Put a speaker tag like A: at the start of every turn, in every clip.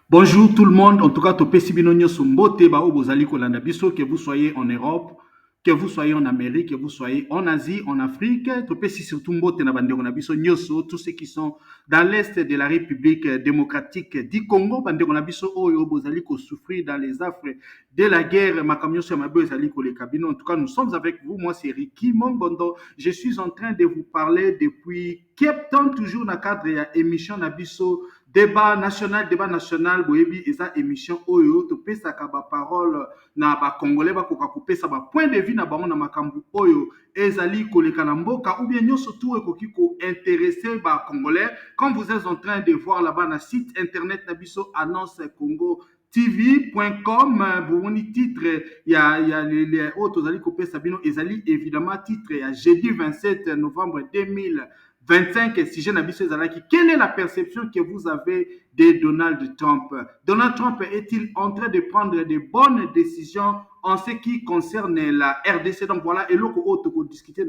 A: Bonjour tout le monde, en tout cas, topesi bino nyonso mbote ba bozali kolanda biso, que vous soyez en Europe, que vous soyez en Amérique, que vous soyez en Asie, en Afrique, topesi surtout mbote na bandeko na biso nyonso, tous ceux qui sont dans l'est de la République démocratique du Congo, bandeko na biso oyo bozali ko souffrir dans les affres de la guerre, makamyo sur ma ezali ko le cabine. En tout cas, nous sommes avec vous, moi c'est Ricky Mongondo, je suis en train de vous parler depuis Cape Town, toujours dans le cadre de émission na biso débat national boyebi eza émission oyo topesaka ba parole na ba congolais bakoka kopesa ba point de vue na bango na makambu oyo ezali koleka na mboka ou bien nyonso tout ekoki ko intéresser ba congolais comme vous êtes en train de voir là-bas na site internet na biso annonce Congo tv.com bomoni titre ya les autres ali kopesa bino ezali évidemment titre ya jeudi 27 novembre 2025, si je n'abuse Zalaki, quelle est la perception que vous avez de Donald Trump? Donald Trump est-il en train de prendre de bonnes décisions en ce qui concerne la RDC? Donc voilà, et là, on discuter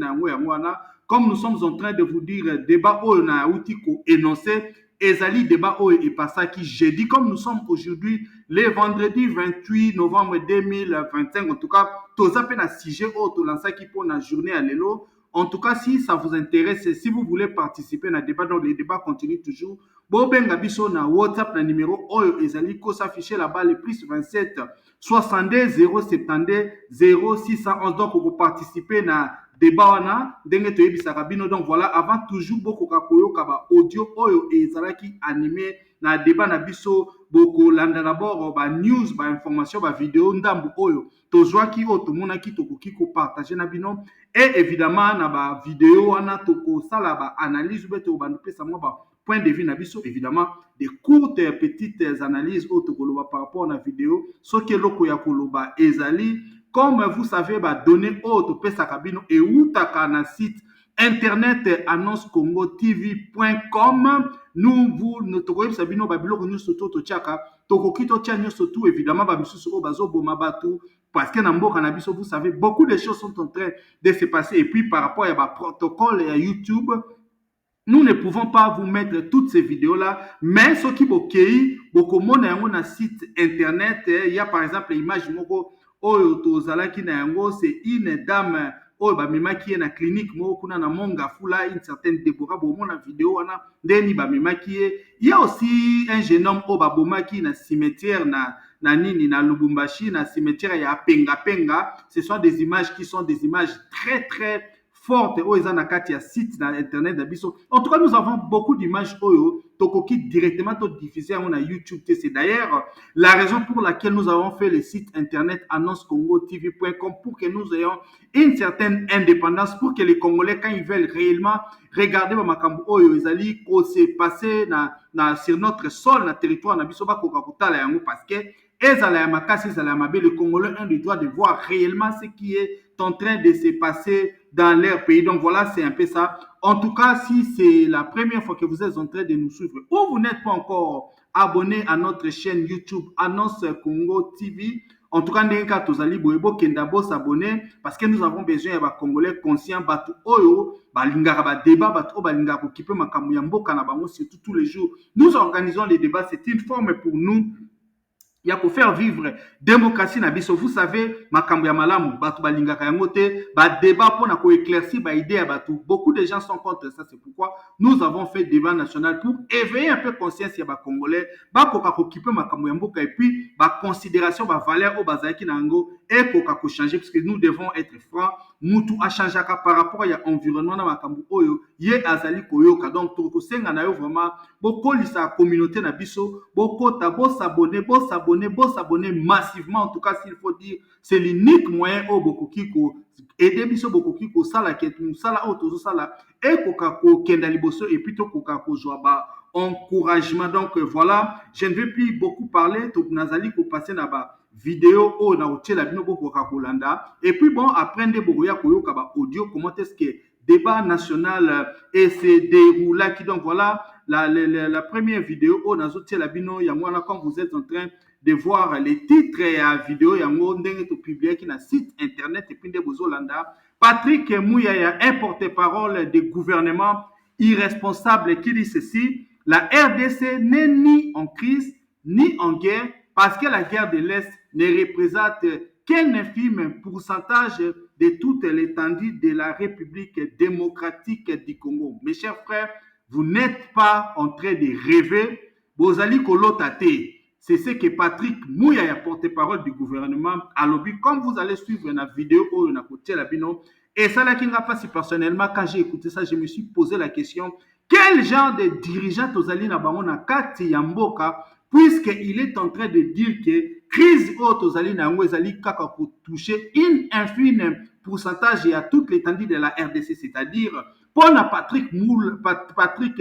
A: comme nous sommes en train de vous dire, débat on a outil énoncé, ezali débat et pas ça qui jeudi, comme nous sommes aujourd'hui le vendredi 28 novembre 2025, en tout cas, tous appels à sujet autre, lancer qui pour la journée à l'élo. En tout cas, si ça vous intéresse, si vous voulez participer à débat, donc les débats continuent toujours. Bobenga biso na WhatsApp na numéro oyo ezali ko s'afficher là-bas le plus 27 62 072 0611. Donc vous participer na débat wana ndenge toyebisaka bino. Donc voilà, avant toujours beaucoup kakoyoka ba audio oyo ezalaki animé na débat na biso boko landa d'abord ba news ba information ba vidéo ndambu oyo tozwaki oyo tomonaki tokoki ko partager na bino et évidemment na ba vidéo wana toko sala ba analyse beto ba pesa mo ba point de vue na biso évidemment des courtes petites analyses au tokoloba par rapport à la vidéo ce que loko ya koloba ezali comme vous savez ba donner auto pesa kabino et outaka na site internet annonce congo tv.com. Nous vous notre sabino babilo nous soto to chaka tokoki to tia soto évidemment ba misusu o bazo boma batu parce que na mboka na biso vous savez beaucoup de choses sont en train de se passer et puis par rapport à ba protocole à YouTube nous ne pouvons pas vous mettre toutes ces vidéos-là, mais ce qui est beaucoup de site internet, il y a par exemple l'image moko oyo tozalaki na yango, c'est une dame oyo bamema qui est na clinique moko kuna na monga fula une certaine Deborah bomona vidéo wana ndeni bamema qui est. Il y a aussi un jeune homme oyo babomaki na cimetière na nini na Lubumbashi na cimetière ya Penga Penga. Ce sont des images qui sont des images très très forte oyo na kati ya site na internet na biso. En tout cas, nous avons beaucoup d'images oyo tokoki directement to diffuser on a YouTube. C'est d'ailleurs la raison pour laquelle nous avons fait le site internet annonce congo tv.com pour que nous ayons une certaine indépendance pour que les Congolais quand ils veulent réellement regarder makambo oyo ezali ko se passer sur notre sol na territoire na biso ba koka kotala yango parce que ezala ya makasi ezala ya mabe, le Congolais ont le droit de voir réellement ce qui est en train de se passer dans leur pays. Donc voilà, c'est un peu ça. En tout cas, si c'est la première fois que vous êtes en train de nous suivre ou vous n'êtes pas encore abonné à notre chaîne YouTube Annonce Congo TV, en tout cas, Nenka Tozali Boebo Kendabo s'abonner parce que nous avons besoin de Congolais conscients, Batu Oyo, Balingara ba débat, Batu Balingara qui peut Makamuyambo Kanabango, surtout tous les jours. Nous organisons les débats, c'est une forme pour nous. Il y a pour faire vivre démocratie na biso. Vous savez, makambo ya malamu, batu balingaka yango te, ba débat pour na ko éclaircir ba idée à batu. Beaucoup de gens sont contre ça, c'est pourquoi nous avons fait débat national pour éveiller un peu conscience ya ba congolais, ba koka ko kipe makambo ya mboka et puis ba considération ba valeur au bazaki na ngo et koka ko changer parce que nous devons être francs. Mutu a changé par rapport à l'environnement na makambo oyo ye azali koyoka. Donc toko senga na yo vraiment boko lisa communauté na biso, boko ta bo s'abonner massivement. En tout cas, s'il faut dire, c'est l'unique moyen au bokoki ko aider biso bokoki ko sala ketu sala auto sala et koka ko kenda liboso et plutôt koka ko joaba encouragement. Donc voilà, je ne vais plus beaucoup parler. Donc nazali ko passer na ba vidéo o na otela bino boko ka kolanda et puis bon après nde bokoya koyoka ba audio comment est-ce que débat national et se déroule qui donc voilà la première vidéo on a zoté la bino ya mwana quand vous êtes en train de voir les titres et la vidéo yango ndenge to publier qui na site internet et puis de bozolanda Patrick Muyaya un porte-parole du gouvernement irresponsable qui dit ceci: la RDC n'est ni en crise ni en guerre, parce que la guerre de l'Est ne représente qu'un infime pourcentage de toute l'étendue de la République démocratique du Congo. Mes chers frères, vous n'êtes pas en train de rêver. Bozali Kolotate, c'est ce que Patrick Mouya, porte-parole du gouvernement, a lobby. Comme vous allez suivre la vidéo où on a écouté la bino, et ça là qui n'a pas si personnellement, quand j'ai écouté ça, je me suis posé la question, quel genre de dirigeant Tozali Nabamona Kati Yamboka, puisqu'il est en train de dire que crise au Tozali Nango Ezali Kaka pour toucher une infime pourcentage et à toute l'étendue de la RDC, c'est-à-dire pour Patrick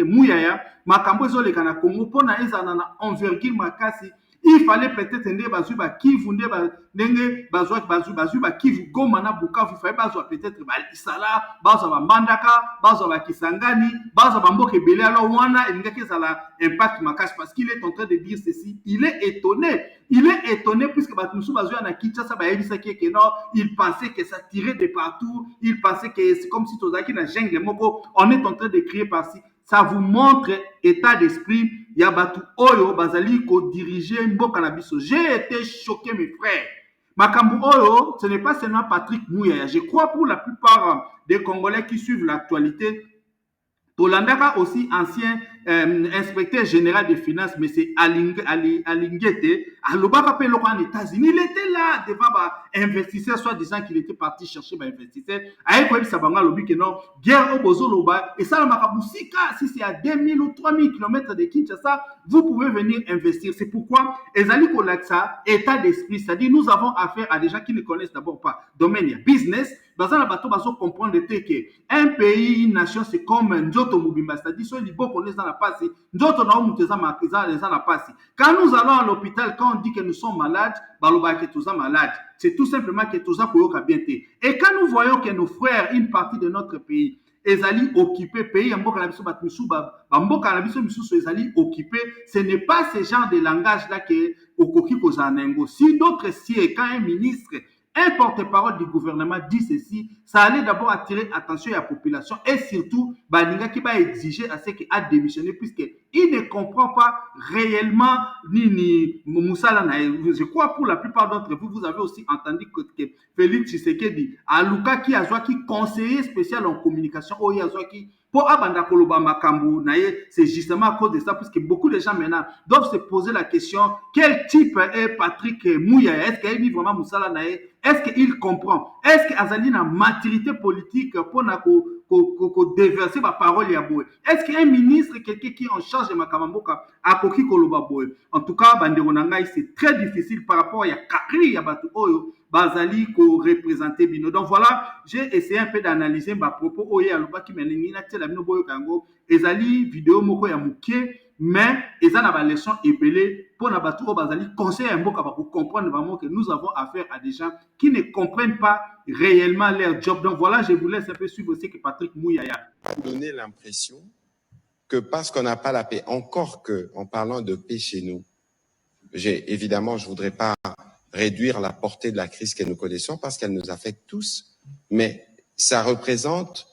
A: Mouyaya, makambo ezoleka na Congo, pour na ezana na envergure makasi, il fallait peut-être nde bazwi ba Kivu nde ba ndenge bazwa ba Kivu Goma na Bukavu, il fallait bazwa peut-être ba Isala, bazwa ba Mbandaka, bazwa ba Kisangani, bazwa ba mboka ebele, alors wana elingaki ezala impact makasi, parce qu'il est en train de dire ceci, il est étonné puisque Batmusu bazwa na Kinshasa ba yebisaki que non, il pensait que ça tirait de partout, il pensait que c'est comme si tozaki na jungle moko, on est en train de crier par-ci. Ça vous montre état d'esprit. Yabatu Oyo Bazali ko diriger Mboka na biso. J'ai été choqué, mes frères. Makambu Oyo, ce n'est pas seulement Patrick Mouya. Je crois pour la plupart des Congolais qui suivent l'actualité, Tolandaka aussi ancien inspecteur général des finances, mais c'est Alingete, Alobaka Peloko en États-Unis, il était là devant investisseurs, soit disant qu'il était parti chercher des investisseurs. Aïe, quoi, ça va lobi que non, guerre au bozo loba, et ça, le Makaboussika, si c'est à 2000 ou 3000 km de Kinshasa, vous pouvez venir investir. C'est pourquoi, Ezali Kolaksa, état d'esprit, c'est-à-dire nous avons affaire à des gens qui ne connaissent d'abord pas domaine business, baza na bato bazo comprendre que un pays, une nation, c'est comme nzoto mubimba, c'est-à-dire soit libo connaissent dans la passe, nzoto na omuteza makiza les na passe. Quand nous allons à l'hôpital, quand on dit que nous sommes malades, baloba que tous sommes malades, c'est tout simplement que tous koyoka bien te. Et quand nous voyons que nos frères, une partie de notre pays, ezali occupé pays ya mboka na biso bato misusu bamboka na biso misusu ezali occupé, ce n'est pas ce genre de langage là que okoki kozala na yango. Si d'autres sièges, quand un ministre, un porte-parole du gouvernement dit ceci, ça allait d'abord attirer l'attention de la population et surtout, Baninga qui va exiger à ce qu'il a démissionné puisqu'il ne comprend pas réellement ni Moussala. Je crois pour la plupart d'entre vous, vous avez aussi entendu que Félix Tshisekedi, Aluka qui a qui conseiller spécial en communication, au Yazouaki, pour Abanda Koloba Makambu, c'est justement à cause de ça, puisque beaucoup de gens maintenant doivent se poser la question, quel type est Patrick Mouya? Est-ce qu'il vit vraiment Moussala Naye? Est-ce qu'il comprend? Est-ce qu'il a une maturité politique pour déverser ma parole? Est-ce qu'il y a un ministre, quelqu'un qui est en charge de Makamamboka, à Koki Koloba? En tout cas, Banderonangaï, c'est très difficile par rapport à Kakri Yabatu Oyo. Bazali ko représenter bino. Donc voilà, j'ai essayé un peu d'analyser ma propos oye aloba ki menini na tela bino boyo kango ezali vidéo moko ya mukie mais eza na ba leçon ebele pour na batu o bazali conseil ya mboka ba pour comprendre vraiment que nous avons affaire à des gens qui ne comprennent pas réellement leur job. Donc voilà, je vous laisse un peu suivre aussi que Patrick Mouyaya
B: donner l'impression que parce qu'on n'a pas la paix, encore que en parlant de paix chez nous, évidemment, je voudrais pas réduire la portée de la crise que nous connaissons parce qu'elle nous affecte tous. Mais ça représente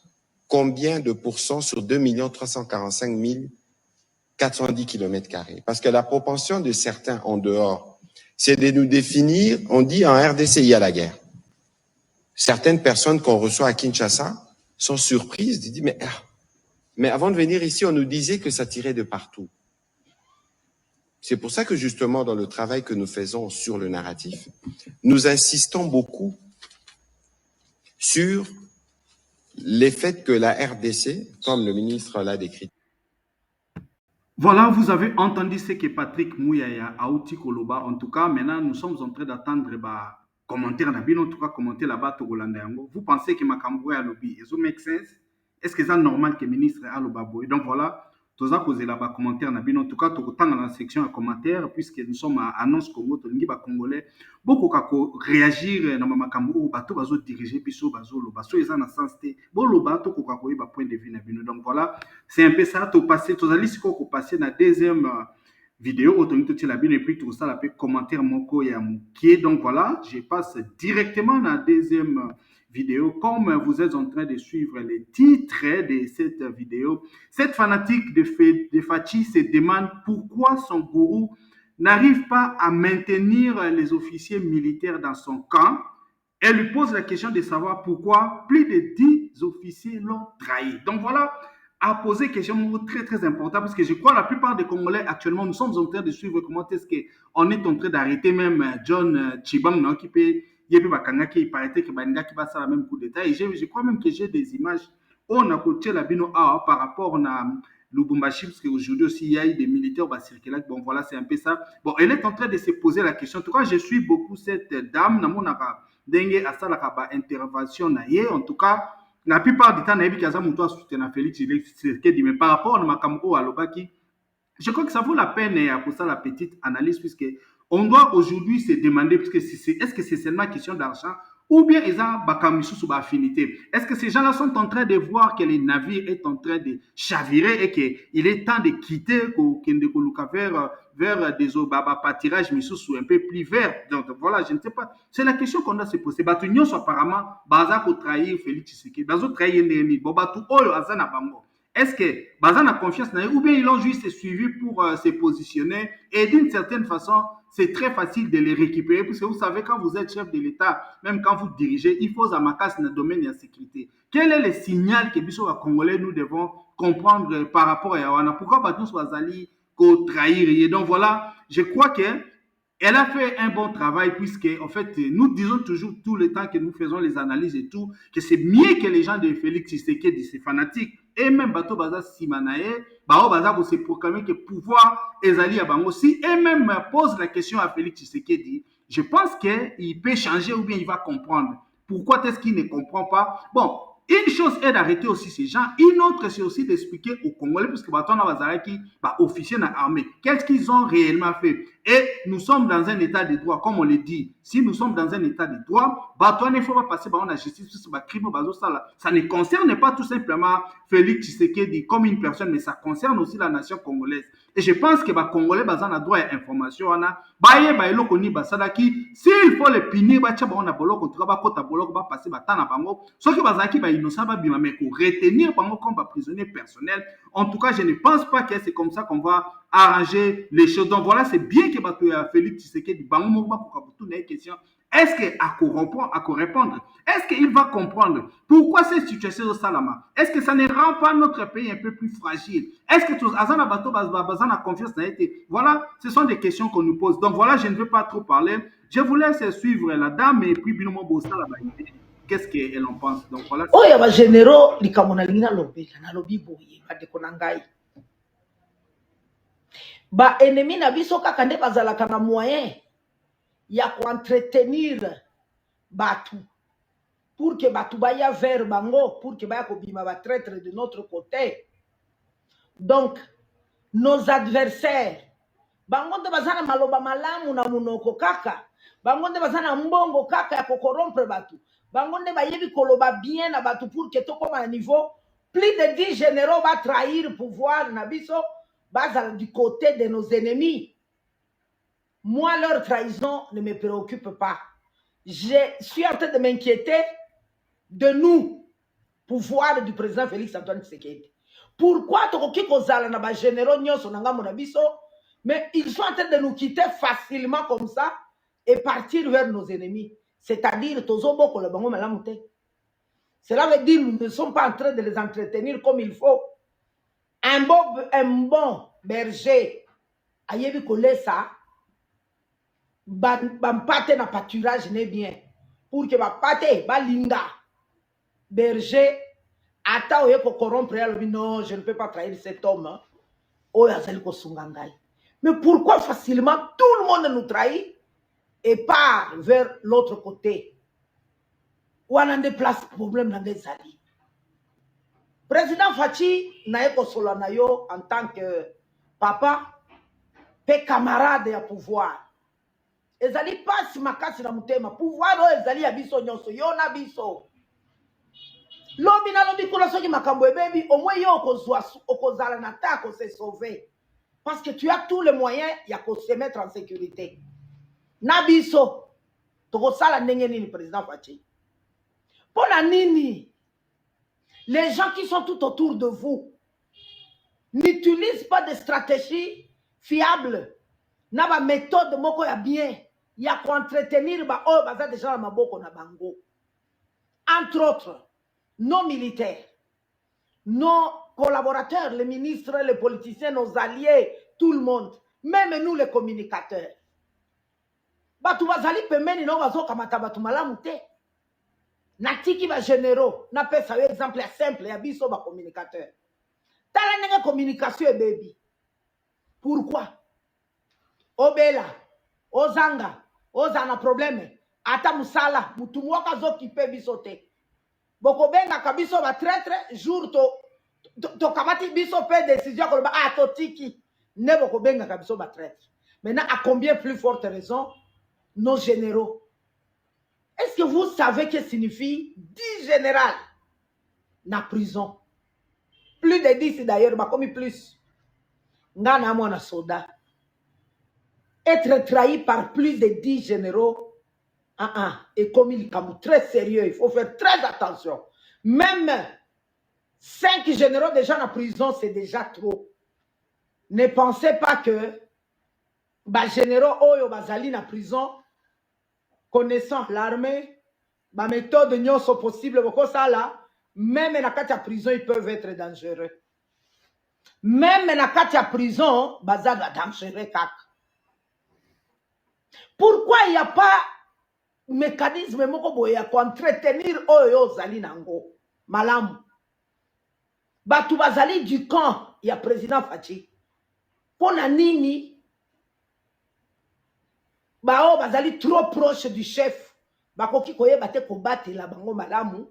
B: combien de pourcents sur 2 345 410 km²? Parce que la propension de certains en dehors, c'est de nous définir, on dit en RDC, il y a la guerre. Certaines personnes qu'on reçoit à Kinshasa sont surprises, ils disent, mais avant de venir ici, on nous disait que ça tirait de partout. C'est pour ça que justement, dans le travail que nous faisons sur le narratif, nous insistons beaucoup sur les faits que la RDC, comme le ministre l'a décrit.
A: Voilà, vous avez entendu ce que Patrick Mouyaya a outi Koloba. En tout cas, maintenant, nous sommes en train d'attendre commentaire. En tout cas, commenter là-bas, vous pensez que Makamboua a lobby, est-ce que make sense? Est-ce que c'est normal que le ministre a le baboy? Donc voilà, tous à causer là-bas commentaire. En tout cas, tout autant dans la section à commentaires, puisque nous sommes à Annonce Congo, tout le monde congolais. Beaucoup kako réagir dans Makamboua, bateau bazo diriger, biso bazo lo baso ils en a sens té. Bon lo bateau kako y ba point de vue na bino. Donc voilà, c'est un peu ça. Tout passé, tous allez ko passer dans deuxième vidéo autonome la bien et puis tout ça la peut commentaire moko ya mukie. Donc voilà, je passe directement dans la deuxième vidéo. Comme vous êtes en train de suivre les titres de cette vidéo, cette fanatique de Fachi se demande pourquoi son gourou n'arrive pas à maintenir les officiers militaires dans son camp. Elle lui pose la question de savoir pourquoi plus de 10 officiers l'ont trahi. Donc voilà, à poser une question très très importante parce que je crois que la plupart des Congolais actuellement, nous sommes en train de suivre comment est-ce qu'on est en train d'arrêter même John Chibang, non, qui peut, il paraît que Banga qui va faire le même coup d'état. Et je crois même que j'ai des images on a côté la bino par rapport à Lubumbashi, parce qu'aujourd'hui aussi, il y a eu des militaires qui circulent. Bon, voilà, c'est un peu ça. Bon, elle est en train de se poser la question. En tout cas, je suis beaucoup cette dame. Dans mon dengue à ça, la intervention. En tout cas, la plupart du temps, il y a des soutien Félix Tshisekedi. Mais par rapport à Makambo, à Lobaki, je crois que ça vaut la peine pour ça la petite analyse, puisque on doit aujourd'hui se demander, puisque est-ce que c'est seulement question d'argent ou bien ils ont bakamisu sous affinité. Est-ce que ces gens-là sont en train de voir que le navire est en train de chavirer et qu'il est temps de quitter vers des pâtirages sous un peu plus verts. Donc voilà, je ne sais pas. C'est la question qu'on doit se poser. Batunion apparemment, baza ko trahir Félix Tshisekedi, bazo trahir Ndeni, bobatu oyo azana bango. Est-ce que Bazan a confiance dans eux ou bien ils l'ont juste suivi pour se positionner et d'une certaine façon, c'est très facile de les récupérer parce que vous savez, quand vous êtes chef de l'État, même quand vous dirigez, il faut Zamakas dans le domaine de la sécurité. Quel est le signal que Bissot à Congolais nous devons comprendre par rapport à Yawana? Pourquoi Batou Swazali qu'on trahir? Et donc voilà, je crois que elle a fait un bon travail puisque, en fait, nous disons toujours tout le temps que nous faisons les analyses et tout, que c'est mieux que les gens de Félix Tshisekedi, ces fanatiques, et même Bato Baza Simanae, Bao Baza pour se proclamer que pouvoir Ezali à Bango, si et même pose la question à Félix Tshisekedi, je pense qu'il peut changer ou bien il va comprendre. Pourquoi est-ce qu'il ne comprend pas? Bon, une chose est d'arrêter aussi ces gens, une autre c'est aussi d'expliquer aux Congolais, puisque Baton Bazaraki, officier dans l'armée, qu'est-ce qu'ils ont réellement fait. Et nous sommes dans un état de droit, comme on le dit. Si nous sommes dans un état de droit, Baton ne faut pas passer par la justice, crime, ça ne concerne pas tout simplement Félix Tshisekedi comme une personne, mais ça concerne aussi la nation congolaise. Et je pense que les Congolais ont droit à l'information. S'il faut les punir, passer ceux qui sont innocents, mais retenir comme prisonnier personnel. En tout cas, je ne pense pas que c'est comme ça qu'on va arranger les choses. Donc voilà, c'est bien que Félix Tshisekedi, question. Est-ce qu'à répondre? Est-ce qu'il va comprendre pourquoi cette situation au Salama? Est-ce que ça ne rend pas notre pays un peu plus fragile? Est-ce que tout Azana Bato Bazana confiance n'a été? Voilà, ce sont des questions qu'on nous pose. Donc voilà, je ne veux pas trop parler. Je vous laisse suivre la dame et puis Binomo Bossa qu'est-ce qu'elle en pense. Donc voilà.
C: Oh, ya ba généraux likambo na lingina lobela na lobi boye bandeko na ngai. Ba ennemi na biso kaka nde bazalaka na moyen ya ko-entretenir batu pour que batu baya vers bango, pour que baya kobima ba traître de notre côté. Donc nos adversaires bango nde bazana maloba malamu na munoko kaka, bango nde bazana mbongo kaka ya kokorompre batu, bango nde bayebi koloba bien na batu pour que tokoma na niveau plus de 10 généraux va trahir pouvoir na biso bazala du côté de nos ennemis. Moi, leur trahison ne me préoccupe pas. Je suis en train de m'inquiéter de nous, pouvoir du président Félix Antoine Tshisekedi. Pourquoi tokoki kozala na ba généraux nyonso na ngambo na biso, mais ils sont en train de nous quitter facilement comme ça et partir vers nos ennemis. C'est-à-dire tozoboko le bango malamu te. Cela veut dire que nous ne sommes pas en train de les entretenir comme il faut. Un bon berger ayebi kolesa bampate na pâturage n'est bien pour que bapate balinga berger ata oye ko corrompre alobi non, je ne peux pas trahir cet homme oyo azali kosunga ngai. Mais pourquoi facilement tout le monde nous trahit et part vers l'autre côté? Wana nde place problème na ngai ezali. Président Fachi naye kosola na yo en tant que papa pe camarade ya pouvoir. Ezali pasi makasi na mutema. Pouvoir o ezali ya biso nyonso yo na biso. Lobi na lobi kuna soki makambo ebebi au moins yo okozala na ta ko se sauver. Parce que tu as tous les moyens ya ko se mettre en sécurité. Na biso tokosala ndenge nini président Fachi? Pona nini? Les gens qui sont tout autour de vous n'utilisent pas de stratégie fiable, na ba méthode moko ya bien ya entretenir ba oyo baza déjà na maboko na bango. Entre autres, nos militaires, nos collaborateurs, les ministres, les politiciens, nos alliés, tout le monde, même nous les communicateurs. Batu bazali pembeni na bazo kamata batu malamu te. Natiki ba généraux, na pesa yo exemple ya simple ya biso ba communicateur. Tala ndenge communication e baby. Pourquoi? Obela, ozanga, ozana problème, ata musala, mutu mwoka zo kipe biso te. Boko benga kabiso ba traître jour to kamati biso pe décision ko ba atotiki ne boko benga kabiso ba traître. Maintenant à combien plus forte raison nos généraux? Est-ce que vous savez que signifie 10 généraux na prison? Plus de 10 d'ailleurs, bah comme plus. Ngana mona soda. Être trahi par plus de 10 généraux, et comme il est très sérieux, il faut faire très attention. Même 5 généraux déjà en prison, c'est déjà trop. Ne pensez pas que les généraux oyo bazali en prison, connaissant l'armée, la méthode nyonso possible, même dans la prison, ils peuvent être dangereux. Même dans la prison, bazali dangereux. Pourquoi il n'y a pas mécanisme pour entretenir oyo zali nango malamu? Batu bazali du camp, il y a président Fachi. Pona nini bao bazali trop proche du chef. Bakoki koye bate combattre la bango malamu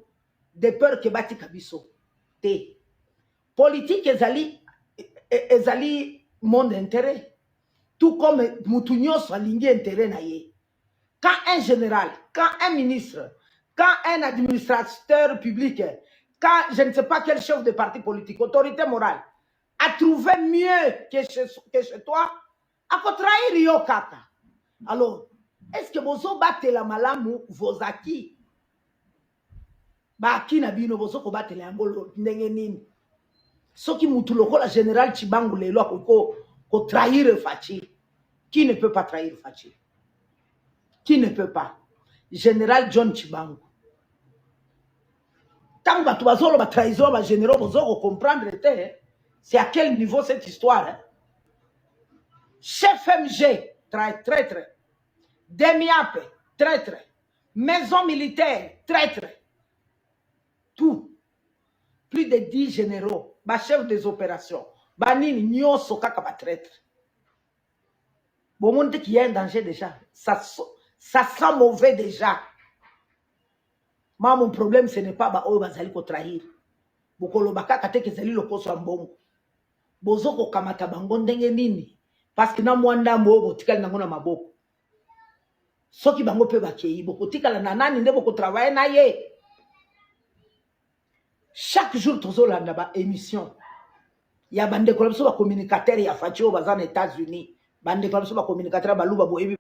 C: de peur que bati kabiso. Te. Politique ezali monde intérêt. Tout comme Moutounio soit lingué intérêt na ye. Quand un général, quand un ministre, quand un administrateur public, quand je ne sais pas quel chef de parti politique, autorité morale, a trouvé mieux que chez toi, à trahir yo kaka. Alors, est-ce que vous battez la malamu vos acquis? Ba qui na bino bozo ko battez la ngolo ndenge nini? Soki mutu lokola général Chibangu lelo ko trahir Fachi. Qui ne peut pas trahir Fachi? Qui ne peut pas? Général John Chibangu. Tant que tu vas la trahison, les généraux vont comprendre, c'est à quel niveau cette histoire. Hein? Chef MG, traître. Demiape, traître. Maison militaire, traître. Tout. Plus de 10 généraux, chef des opérations. Banini, nyoso kaka traître. Bon, monde qui est en danger déjà. Ça sent mauvais déjà. Moi, mon problème, ce n'est pas bao bazali ko trahir. Bokolo bakaka te kezali lokoso mbongo. Bozoko kamata bango ndenge nini? Parce que na mwanda mbo botikali nango na maboko. Soki bango pe bakei, bokotikala na nani nde boko travailler na ye. Chaque jour tozolanda ba émission. Ya bande ko biso ba communicateur ya Fachi au bazana États-Unis. Bande ko biso ba communicateur ba luba boyebi.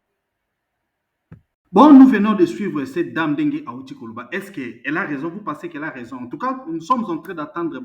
A: Bon, nous venons de suivre cette dame Dengue Aouti Koloba. Est-ce qu'elle a raison? Vous pensez qu'elle a raison? En tout cas, nous sommes en train d'attendre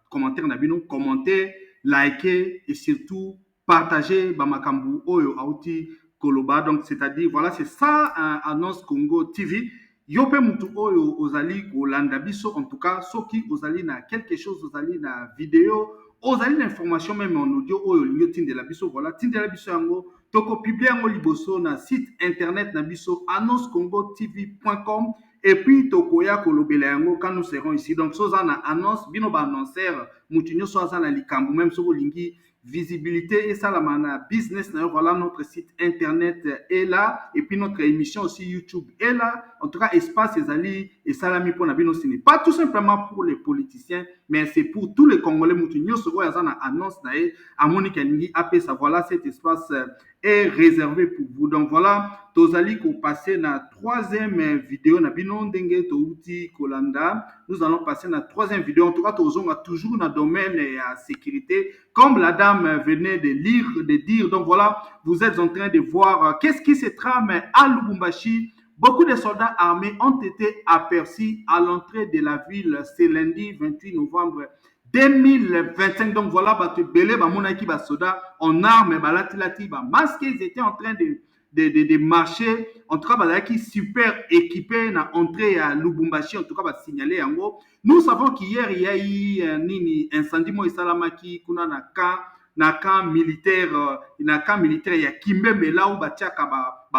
A: commentaires Nabino, commenter, liker et surtout partager Bamakambu Oyo Aouti Koloba. Donc, c'est-à-dire, voilà, c'est ça, Annonce Congo TV. Yope Mutu Oyo Ozali Kolanda Biso. En tout cas, Soki Ozali na quelque chose, Ozali na vidéo, Ozali l'information même en audio Oyo Lingo Tindela Biso. Voilà, Tindela Biso Yango. Toko publie en liboso na site internet na biso annoncecongotv.com et puis tokoya kolobela yango quand nous serons ici. Donc soza na annonce bino ba annonceur mutunyo soza na likambu même soko lingi visibilité et ça la mana business na voilà notre site internet est là et puis notre émission aussi YouTube est là. En tout cas espace ezali et salami pour na bino ce n'est pas tout simplement pour les politiciens mais c'est pour tous les Congolais mutunyo soko ya na annonce na e amoni kelingi apé ça voilà cet espace est réservé pour vous. Donc voilà, tozali ko passer na troisième vidéo na bino ndenge touti kolanda. Nous allons passer na troisième vidéo. En tout cas, tozonga toujours na domaine à sécurité, comme la dame venait de dire. Donc voilà, vous êtes en train de voir qu'est-ce qui se trame à Lubumbashi. Beaucoup de soldats armés ont été aperçus à l'entrée de la ville ce lundi 28 novembre 2025. Donc voilà, Belé, Monaki, Soda, en armes, Lati, masque, ils étaient en train de marcher. En tout cas, qui super équipé na entrée à Lubumbashi, en tout cas, signaler en gros. Nous savons qu'hier, il y a eu un incendie, Moïse Salamaki, kuna na camp militaire, il y a Kimbembe là où Batiaka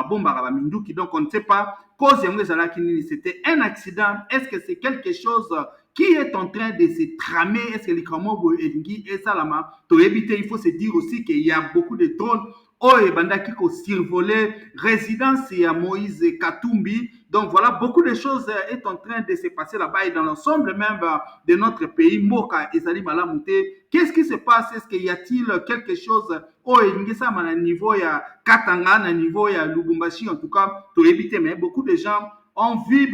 A: bomba Minduki. Donc on ne sait pas cause c'était un accident. Est-ce que c'est quelque chose qui est en train de se tramer? Est-ce que les Kramobo et Salama, il faut se dire aussi qu'il y a beaucoup de drones et bandaki ko survolé résidence à Moïse Katumbi. Donc voilà, beaucoup de choses est en train de se passer là-bas et dans l'ensemble même de notre pays. Moka et Zali Malamouté. Qu'est-ce qui se passe? Est-ce qu'il y a-t-il quelque chose à niveau ya Katanga, à niveau ya Lubumbashi, en tout cas, pour éviter, mais beaucoup de gens ont vu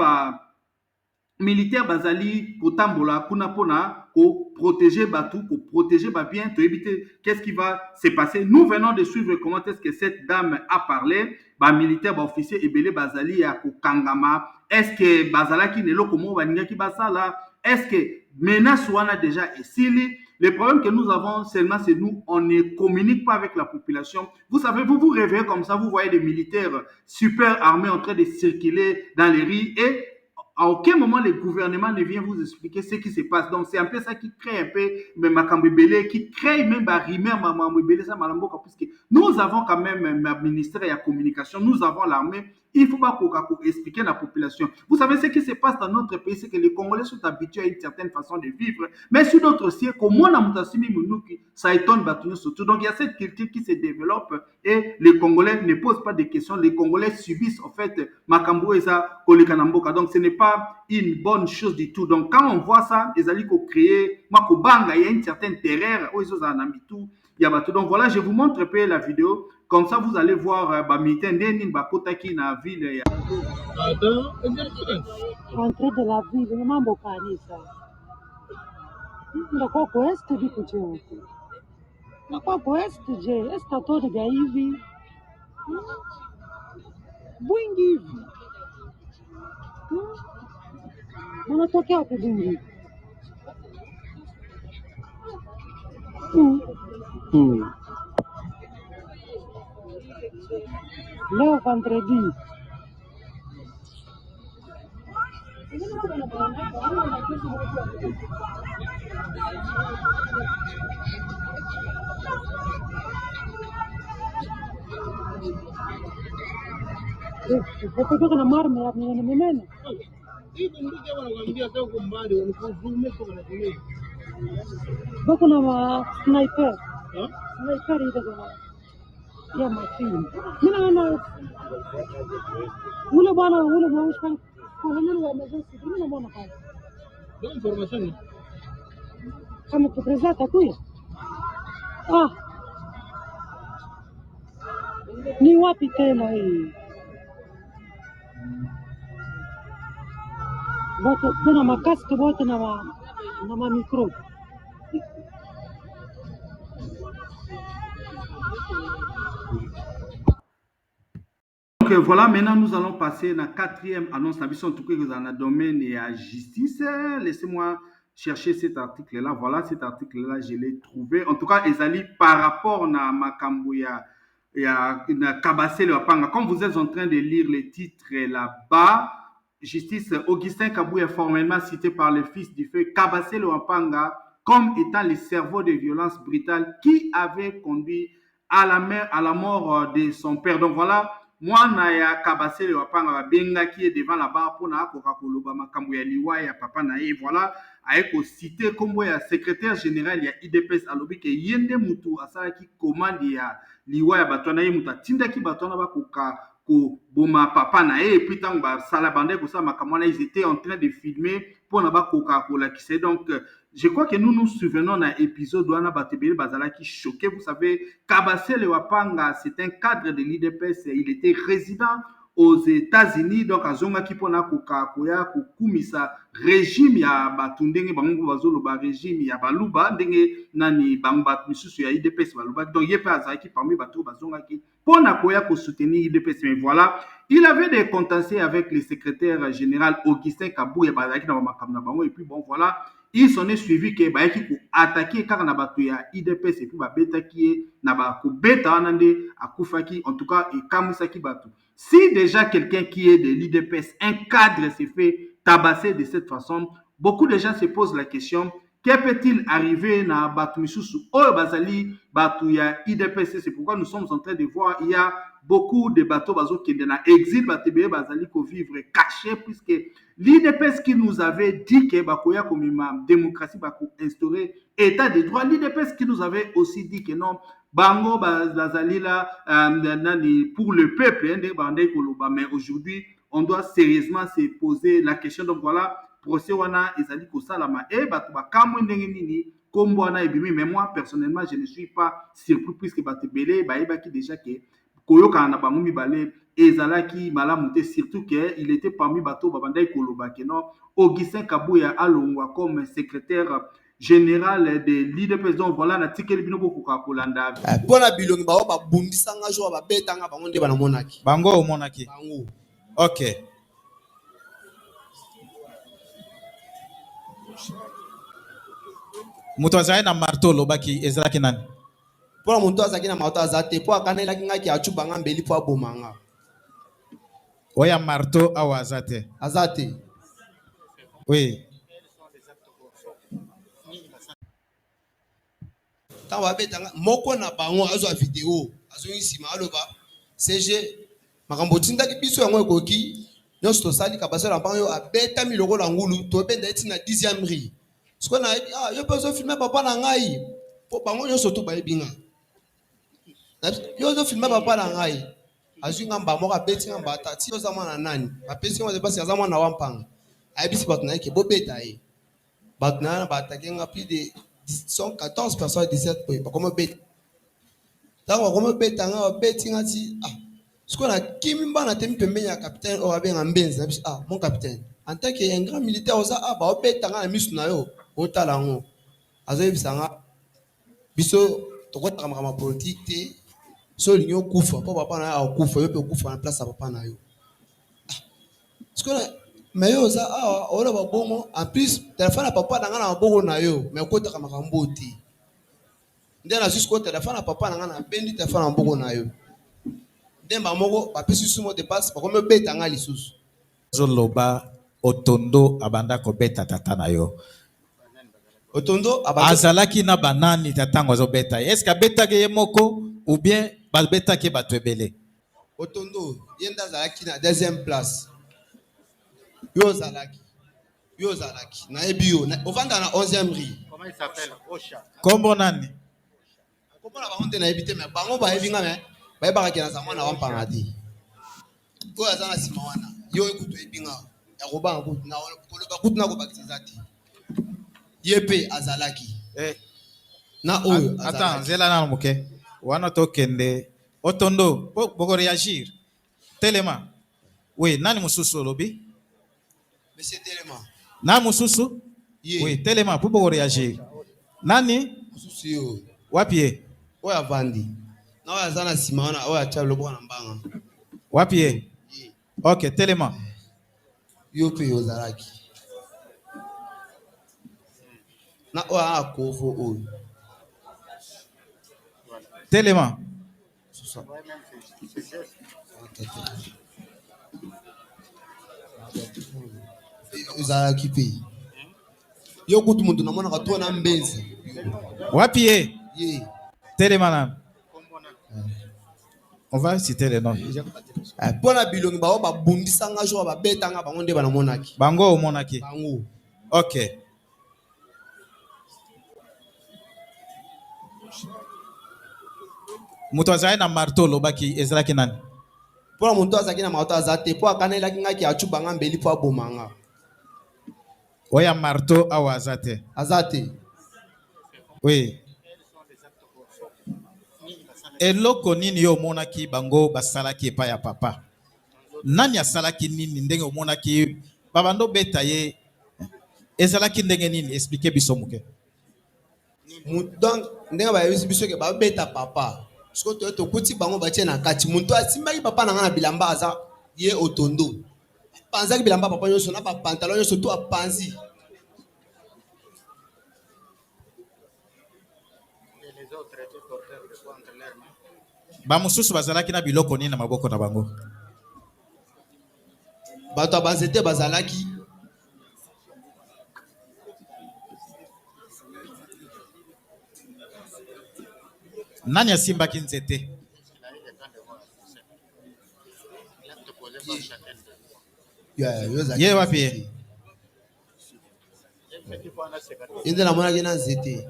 A: militaire bazali kotambola kuna pona ko protéger batou, ko protéger ba bien, to éviter qu'est-ce qui va se passer. Nous venons de suivre comment est-ce que cette dame a parlé, ba militaire ba officier ebele bazali ya ko kangama. Est-ce que bazala ki nelo komo baninga ki basala? Est-ce que menace wana déjà esili? Le problème que nous avons seulement, c'est nous, on ne communique pas avec la population. Vous savez, vous vous réveillez comme ça, vous voyez des militaires super armés en train de circuler dans les rues et à aucun moment le gouvernement ne vient vous expliquer ce qui se passe. Donc c'est un peu ça qui crée un peu Makambébélé, qui crée même Barimé, Mamambébélé, ça Malamboka, puisque nous avons quand même un ministère de la communication, nous avons l'armée. Il ne faut pas expliquer à la population. Vous savez ce qui se passe dans notre pays, c'est que les Congolais sont habitués à une certaine façon de vivre, mais sur d'autres siècles, comme moi, ça étonne Batouni surtout. Donc il y a cette culture qui se développe et les Congolais ne posent pas de questions. Les Congolais subissent en fait Makambo et ça, Kolikanamboka. Donc ce n'est pas une bonne chose du tout. Donc quand on voit ça, les alliés qui créent, il y a une certaine terreur, donc voilà, je vous montre un peu la vidéo. Comme ça, vous allez voir militaire Kotaki na ville.
D: Entrée de la ville, mambo kanisa. Ndakuwa kwa est biko je. Ndakuwa kwa est je, est atoto vya hivi. Bwingi hivi. Unatokea wapi Bwingi? Leo vendredi. Kutoka na marme ya menene.
E: Hivi ndio wanakuambia sasa uko mbali wanakuzume kwa wanatumia.
D: Bako na sniper. Sniper ile kwa ya machine. Mimi naona ule bwana mwanamke kwa nini wamezoea mimi naona kazi.
E: Ndio information.
D: Kama kupreza takuya. Ni wapi tena hii? Bote kuna makaski bote na micro.
A: Donc voilà, maintenant nous allons passer à la quatrième annonce. En tout cas, dans le domaine de la justice. Laissez-moi chercher cet article-là. Voilà, cet article-là, je l'ai trouvé. En tout cas, Ezali, par rapport à Makambouya et à Kabassé le Wapanga, comme vous êtes en train de lire le titre là-bas, justice, Augustin Kabou est formellement cité par le fils du feu Kabassé le Wapanga comme étant le cerveau de violence brutale qui avait conduit à la mort de son père. Donc voilà, moi, Naya Kabassé le Wapanga Benga qui est devant la barre pour na Kokakoloba Makambouya Liwa ya papa Naye. Voilà, avec cité comme le secrétaire général, il y a IDPS Alobi que Yende Moutou Asara qui commande il y a Liwa ya Batwana Yemuta Tinda qui Batwana Bakoka. Boma papa na et puis tant ba salabandé pour ça makamana ils étaient en train de filmer pour na ba Coca-Cola qui c'est donc je crois que nous nous souvenons d'un épisode où on a battu Bazala qui choquait. Vous savez, Kabassé le Wapanga, c'est un cadre de l'IDPS, il était résident aux États-Unis, donc à Zonga qui pona Coca-Cola kukumisa régime ya batundenge bango bazolo ba régime ya baluba ndenge nani bangba misusu ya IDPS baluba donc yepe azaki parmi bato bazonga ki pona koya ko soutenir IDPS. Mais voilà, il avait des contentieux avec le secrétaire général Augustin Kabou et bazaki na makamna bango et puis bon voilà, il s'en est suivi que bayaki ko attaquer kaka na bato ya IDPS et puis babetaki ye na ba ko beta wana nde akufaki, en tout cas ekamwisaki bato. Si déjà quelqu'un qui est de l'IDPS, un cadre s'est fait tabasser de cette façon, beaucoup de gens se posent la question, que peut-il arriver na bato misusu oyo bazali bato ya IDPS? C'est pourquoi nous sommes en train de voir, il y a beaucoup de bateaux bazokende na exil, bato ebele bazali vivre caché, puisque l'IDPS qui nous avait dit que bakoya komima démocratie bako instaurer état de droit, l'IDPS qui nous avait aussi dit que non, bango bazali là pour le peuple, mais aujourd'hui on doit sérieusement se poser la question. Donc voilà, procès wana ezali kosalama et bato bakamwe ndenge nini kombo wana ebimi. Mais moi personnellement je ne suis pas surpris, puisque bato ebele bayebaki déjà que koyokana na bango mibale ezalaki malamu te, surtout que il était parmi bato babandaki koloba ke non Augustin Kabuya alongwa comme secrétaire général de l'IDPS. Donc voilà, na tikeli bino bokoka kolanda
E: mpona bilongi bao babundisanga jour babetanga bango nde banamonaki
F: bango omonaki
E: bango.
F: ok. moto azali na marteau olobaki ezalaki nani?
E: mpona moto azalaki na mato aza te mpo akanelaki ngaki acubanga mbeli mpo abomanga
F: oya marteau awa aza te
E: aza te.
F: oui.
E: ntango babetanga moko na bango azwa video azongi nsima aloba CG makambo otindaki biso yango ekoki nyonso tosali kabaselo na mpango yo abetami lokola ngulu tobenda eti na 10e ri sikoyo nayebi yo mpe ozofilme papa na ngai mpo bango nyonso to bayebi nga yo ozofilme papa na ngai azwi nga mba moko abeti nga mba tati oza mwana nani bapesi nga pasi aza mwana wampanga ayebisi bato na ye ke bobeta ye bato na ye na baatake nga plus de 14 personnes 17 boye bakoma beta ntango bakoma beta nga babeti nga ti sikoyo nakimi mbana temi pembeni ya capitaine oyo abenga mbenzi nabiso mon capitaine en tant que un grand militaire oza baobeta nga na miso na yo otala yango azoyebisa nga biso tokotaka makambo ya politique te so olingi okufa mpo papa na yo akokufa yo mpe okufa na place ya papa na yo sikoyo mais yo oza awa oloba bongo en plus telefone ya papa na nga na maboko na yo mais okotaka makambo te nde nazwi sikoyo telefone ya papa na nga na bendi telefone ya maboko na yo nde bamoko bapesi susu mo depasse bakomi obeta nga lisusu
F: ozoloba otondo abanda kobeta tata na yo
E: otondo
F: azalaki na banani tatango azobeta ye? Est-ce abetaki ye moko ou bien babetaki bato ebele?
E: otondo ye nde azalaki na 2e place yo ozalaki nayebi yo ovanda na 11e ri.
F: Kombo nani?
E: komona bango nde nayebi te me bango bayebi nga me bayebakaki naza mwana wampanga te oyo aza na nsima wana yo ekutu oyebi nga ya kobanga kutu koloba kutu na kobakisa eza te ye mpe azalaki na oyo
F: ata nzela nano moke wana tokende otondo boko réagir telema oui nani mosusu olobi
E: monsieur telema
F: na mosusu oui telema po boko réagir nani
E: mosusu yo
F: wapi ye
E: oyo avandi na oyo aza na nsima wana oyo atya loboko na mbanga
F: wapi ye ok telema
E: yo mpe ozalaki na oyo akofo oyo
F: telema
E: ozalaki mpe yo kutu moto namonaka to na mbenzi
F: wapi ye
E: ye
F: telema nani? On va citer les noms.
E: mpona bilongi bao babundisanga jour babetanga bango nde banamonaki
F: Bango omonaki.
E: bango.
F: Ok. Moto azali na marteau lobaki ezalaki nani?
E: mpona moto azalaki na mato aza te mpo akanelaki ngaki acubanga mbeli mpo abomanga
F: Oya marteau awa aza te.
E: aza te.
F: Oui. Eloko nini yo omonaki bango basalaki epai ya papa? Nani asalaki nini ndenge omonaki babando beta ye? Ezalaki ndenge nini? Expliquez biso moke.
E: Donc ndenge bayebisi biso ke babeta papa siko to tokuti bango batie na kati muntu asimbaki papa na nga na bilamba aza ye otondo panzaki bilamba papa nyonso na bapantalon nyonso to apanzi
F: bamosusu bazalaki na biloko nini na maboko na bango?
E: bato ya banzete bazalaki
F: nani asimbaki nzete?
E: ye
F: wapi ye?
E: nde namonaki na nzete.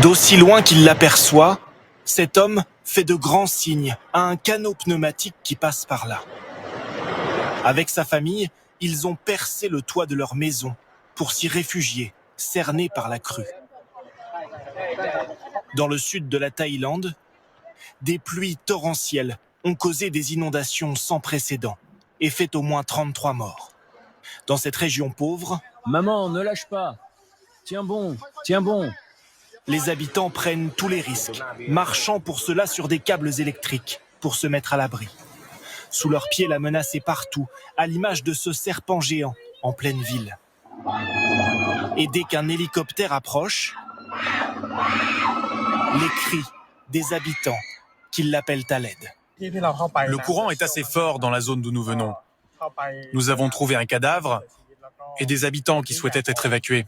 G: D'aussi loin qu'il l'aperçoit, cet homme fait de grands signes à un canot pneumatique qui passe par là. Avec sa famille, ils ont percé le toit de leur maison pour s'y réfugier, cernés par la crue. Dans le sud de la Thaïlande, des pluies torrentielles ont causé des inondations sans précédent et fait au moins 33 morts. Dans cette région pauvre,
H: maman, ne lâche pas. Tiens bon, tiens bon.
G: Les habitants prennent tous les risques, marchant pour cela sur des câbles électriques pour se mettre à l'abri. Sous leurs pieds, la menace est partout, à l'image de ce serpent géant en pleine ville. Et dès qu'un hélicoptère approche, les cris des habitants qui l'appellent à l'aide.
I: Le courant est assez fort dans la zone d'où nous venons. Nous avons trouvé un cadavre et des habitants qui souhaitaient être évacués.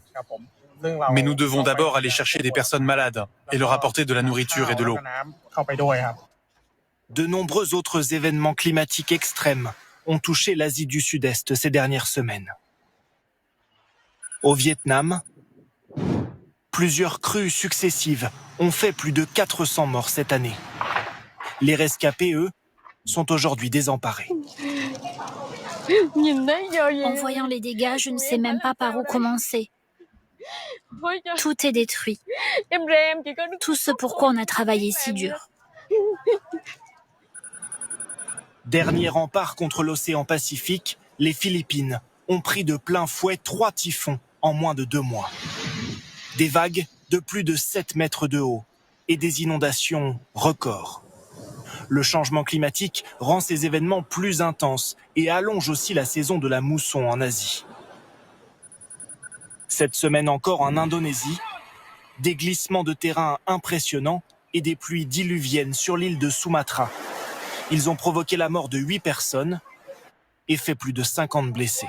I: Mais nous devons d'abord aller chercher des personnes malades et leur apporter de la nourriture et de l'eau.
G: De nombreux autres événements climatiques extrêmes ont touché l'Asie du Sud-Est ces dernières semaines. Au Vietnam, plusieurs crues successives ont fait plus de 400 morts cette année. Les rescapés, eux, sont aujourd'hui désemparés.
J: En voyant les dégâts, je ne sais même pas par où commencer. Tout est détruit. Tout ce pourquoi on a travaillé si dur.
G: Dernier rempart contre l'océan Pacifique, les Philippines ont pris de plein fouet 3 typhons en moins de 2 mois. Des vagues de plus de 7 mètres de haut et des inondations records. Le changement climatique rend ces événements plus intenses et allonge aussi la saison de la mousson en Asie. Cette semaine encore en Indonésie, des glissements de terrain impressionnants et des pluies diluviennes sur l'île de Sumatra. Ils ont provoqué la mort de 8 personnes et fait plus de 50 blessés.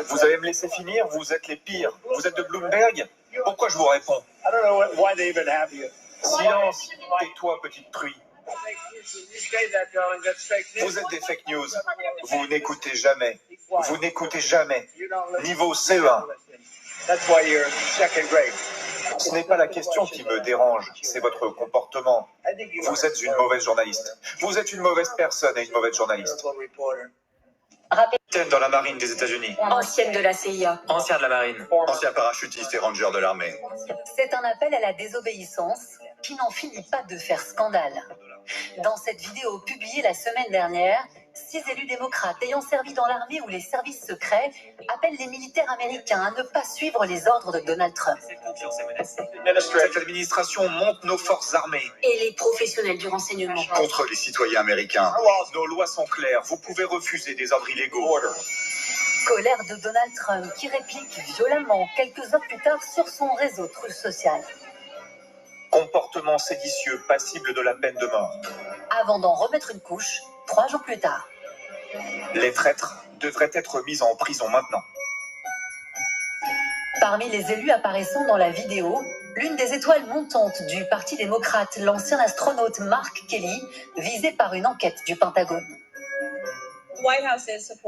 K: Vous allez me laisser finir, vous êtes les pires. Vous êtes de Bloomberg? Pourquoi je vous réponds? Silence, tais-toi, petite truie. Vous êtes des fake news. Vous n'écoutez jamais. Vous n'écoutez jamais. Niveau CE1. Ce n'est pas la question qui me dérange, c'est votre comportement. Vous êtes une mauvaise journaliste. Vous êtes une mauvaise personne et une mauvaise journaliste. Capitaine dans la marine des États-Unis.
L: Ancienne de la CIA.
K: Ancien de la marine. Ancien parachutiste et ranger de l'armée.
L: C'est un appel à la désobéissance qui n'en finit pas de faire scandale. Dans cette vidéo publiée la semaine dernière, 6 élus démocrates ayant servi dans l'armée ou les services secrets appellent les militaires américains à ne pas suivre les ordres de Donald Trump.
K: Cette administration monte nos forces armées.
L: Et les professionnels du renseignement.
K: Contre les citoyens américains. Nos lois sont claires, vous pouvez refuser des ordres illégaux.
L: Colère de Donald Trump qui réplique violemment quelques heures plus tard sur son réseau Truth Social.
K: Comportement séditieux, passible de la peine de mort.
L: Avant d'en remettre une couche, 3 jours plus tard.
K: Les traîtres devraient être mis en prison maintenant.
L: Parmi les élus apparaissant dans la vidéo, l'une des étoiles montantes du Parti démocrate, l'ancien astronaute Mark Kelly, visé par une enquête du Pentagone.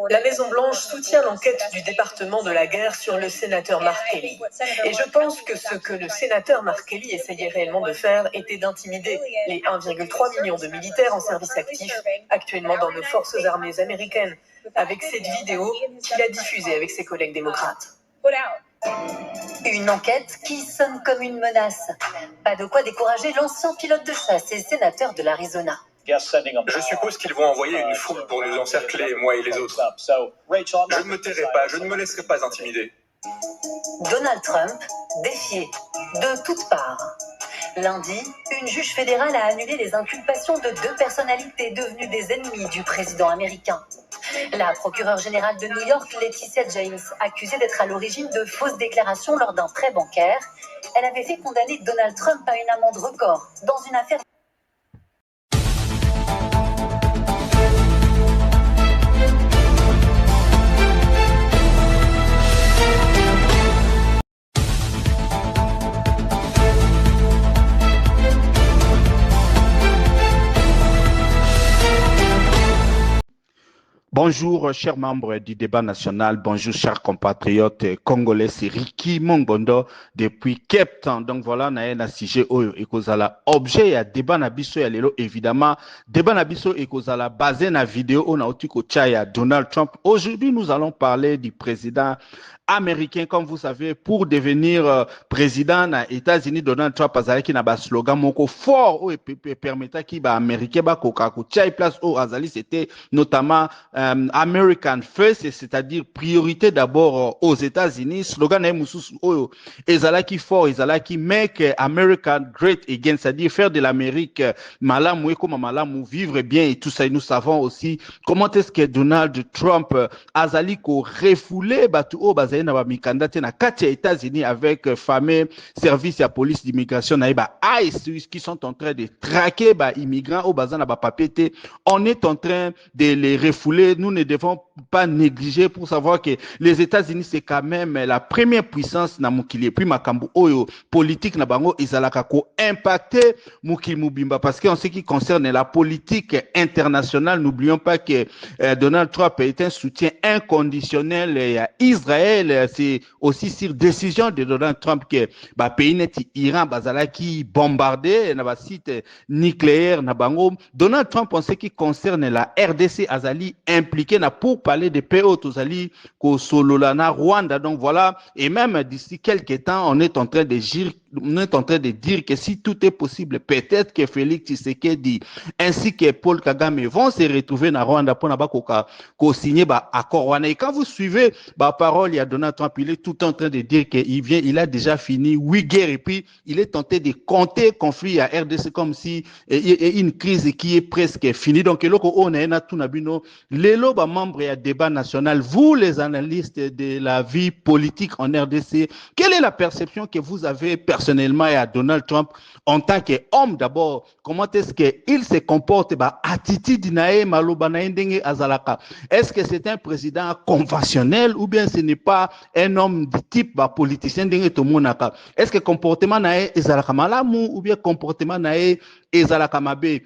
M: La Maison-Blanche soutient l'enquête du département de la guerre sur le sénateur Mark Kelly. Et je pense que ce que le sénateur Mark Kelly essayait réellement de faire était d'intimider les 1,3 million de militaires en service actif actuellement dans nos forces armées américaines, avec cette vidéo qu'il a diffusée avec ses collègues démocrates.
L: Une enquête qui sonne comme une menace. Pas de quoi décourager l'ancien pilote de chasse et sénateur de l'Arizona.
K: Je suppose qu'ils vont envoyer une foule pour nous encercler, moi et les autres. Je ne me tairai pas, je ne me laisserai pas intimider.
L: Donald Trump, défié de toutes parts. Lundi, une juge fédérale a annulé les inculpations de 2 personnalités devenues des ennemis du président américain. La procureure générale de New York, Letitia James, accusée d'être à l'origine de fausses déclarations lors d'un prêt bancaire, elle avait fait condamner Donald Trump à une amende record dans une affaire.
A: Bonjour, chers membres du débat national. Bonjour, chers compatriotes congolais. C'est Ricky Mongondo depuis Cape Town. Donc voilà, on a un sujet et kozala objet ya débat na biso ya lelo évidemment. Débat na biso et kozala basé na vidéo on a otiko ya Donald Trump. Aujourd'hui, nous allons parler du président américain. Comme vous savez, pour devenir président aux États-Unis, Donald Trump azalaki na ba slogan moko fort ou permettra ki ba américain ba koka ko tchai place au azali, c'était notamment American First, c'est-à-dire priorité d'abord aux États-Unis. Slogan na mususu oyo ezalaki fort, ezalaki make America great again, c'est-à-dire faire de l'Amérique malamu comme malamu, vivre bien et tout ça. Et nous savons aussi comment est-ce que Donald Trump azali ko refoulé batu o bazali na ba mikanda te na kati ya États-Unis avec fameux service ya police d'immigration na ba ICE qui sont en train de traquer ba immigrants au bazan na ba papier te. On est en train de les refouler. Nous ne devons pas négliger pour savoir que les États-Unis c'est quand même la première puissance na mukili. Puis makambu oyo politique na bango izalaka ko impacter mukili mubimba parce qu'en ce qui concerne la politique internationale, n'oublions pas que Donald Trump est un soutien inconditionnel à Israël. C'est aussi sur décision de Donald Trump que ba pays net Iran bazalaki bombardé na ba site nucléaire na bango. Donald Trump en ce qui concerne la RDC azali impliqué na pour parler de paix au tozali ko solola na Rwanda. Donc voilà, et même d'ici quelques temps on est en train de dire que si tout est possible, peut-être que Félix Tshisekedi ainsi que Paul Kagame vont se retrouver na Rwanda pour na ba ko signer ba accord wana. Et quand vous suivez ba parole, il y a Donald Trump, il est tout en train de dire qu'il a déjà fini 8 guerres et puis il est tenté de compter conflit à RDC comme si il y a une crise qui est presque finie. Donc loko on a tout nabino lelo ba membre ya débat national, vous les analystes de la vie politique en RDC, quelle est la perception que vous avez personnellement à Donald Trump en tant qu'homme d'abord? Comment est-ce qu'il se comporte ba attitude nae maloba na ndenge azalaka? Est-ce que c'est un président conventionnel ou bien ce n'est pas un homme du type politicien ndenge to monaka? Est-ce que comportement nae ezalaka malamu ou bien comportement nae ezalaka mabe?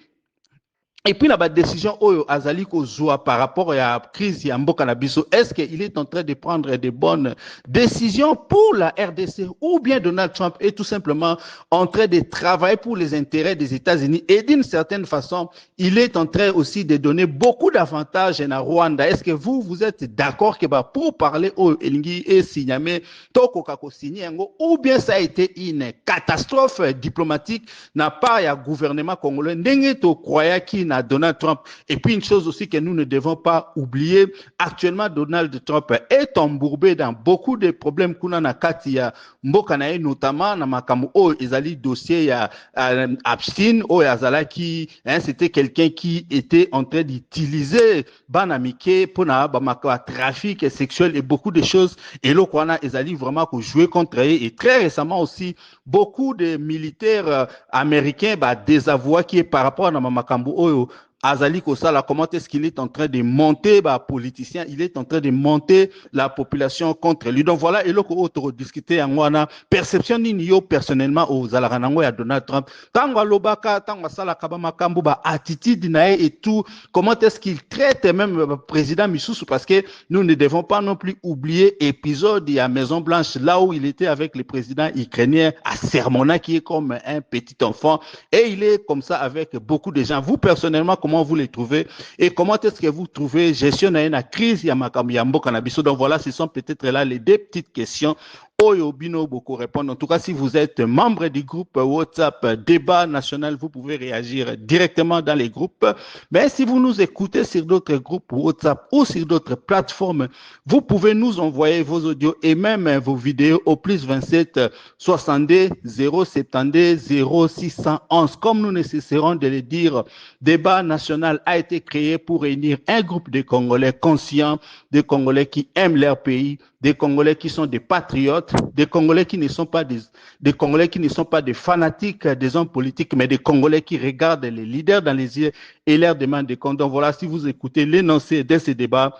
A: Et puis la décision oyo azali ko zoa par rapport à la crise ya mboka na biso, est-ce qu'il est en train de prendre de bonnes décisions pour la RDC ou bien Donald Trump est tout simplement en train de travailler pour les intérêts des États-Unis et d'une certaine façon, il est en train aussi de donner beaucoup d'avantages à Rwanda? Est-ce que vous êtes d'accord que pour parler au Elingi et Signame toko kako signé ou bien ça a été une catastrophe diplomatique n'a pas ya gouvernement congolais ndenge to croya ki na Donald Trump? Et puis une chose aussi que nous ne devons pas oublier, actuellement Donald Trump est embourbé dans beaucoup de problèmes kuna na kati ya mboka na ye, notamment na makamu o ezali dossier ya Epstein o yazalaki, c'était quelqu'un qui était en train d'utiliser banamike pour na ba trafic sexuel et beaucoup de choses, et là kwana ezali vraiment ko jouer contre eux. Et très récemment aussi beaucoup de militaires américains désavoués qui est par rapport à makambu oyo Azali Kosala, comment est-ce qu'il est en train de monter, politicien, il est en train de monter la population contre lui. Donc voilà, et là, on a discuté en wana, perception n'yo personnellement aux Alaranango et Donald Trump. Tango Lobaka, Tango Sala Kabama Kambuba, attitude nae et tout, comment est-ce qu'il traite même le président Missoussou, parce que nous ne devons pas non plus oublier épisode à Maison Blanche, là où il était avec le président ukrainien à Sermona, qui est comme un petit enfant, et il est comme ça avec beaucoup de gens. Vous, personnellement, comment vous les trouvez et comment est-ce que vous trouvez gestion de la crise ya makambo ya mboka na biso? Donc voilà, ce sont peut-être là les deux petites questions Oyo Bino Boko répondre. En tout cas, si vous êtes membre du groupe WhatsApp Débat National, vous pouvez réagir directement dans les groupes. Mais si vous nous écoutez sur d'autres groupes WhatsApp ou sur d'autres plateformes, vous pouvez nous envoyer vos audios et même vos vidéos au plus 27 62 072 0611. Comme nous ne cesserons de le dire, Débat National a été créé pour réunir un groupe de Congolais conscients, des Congolais qui aiment leur pays, des Congolais qui sont des patriotes, des Congolais qui ne sont pas des Congolais qui ne sont pas des fanatiques des hommes politiques, mais des Congolais qui regardent les leaders dans les yeux et leur demandent des comptes. Donc voilà, si vous écoutez l'énoncé de ces débats,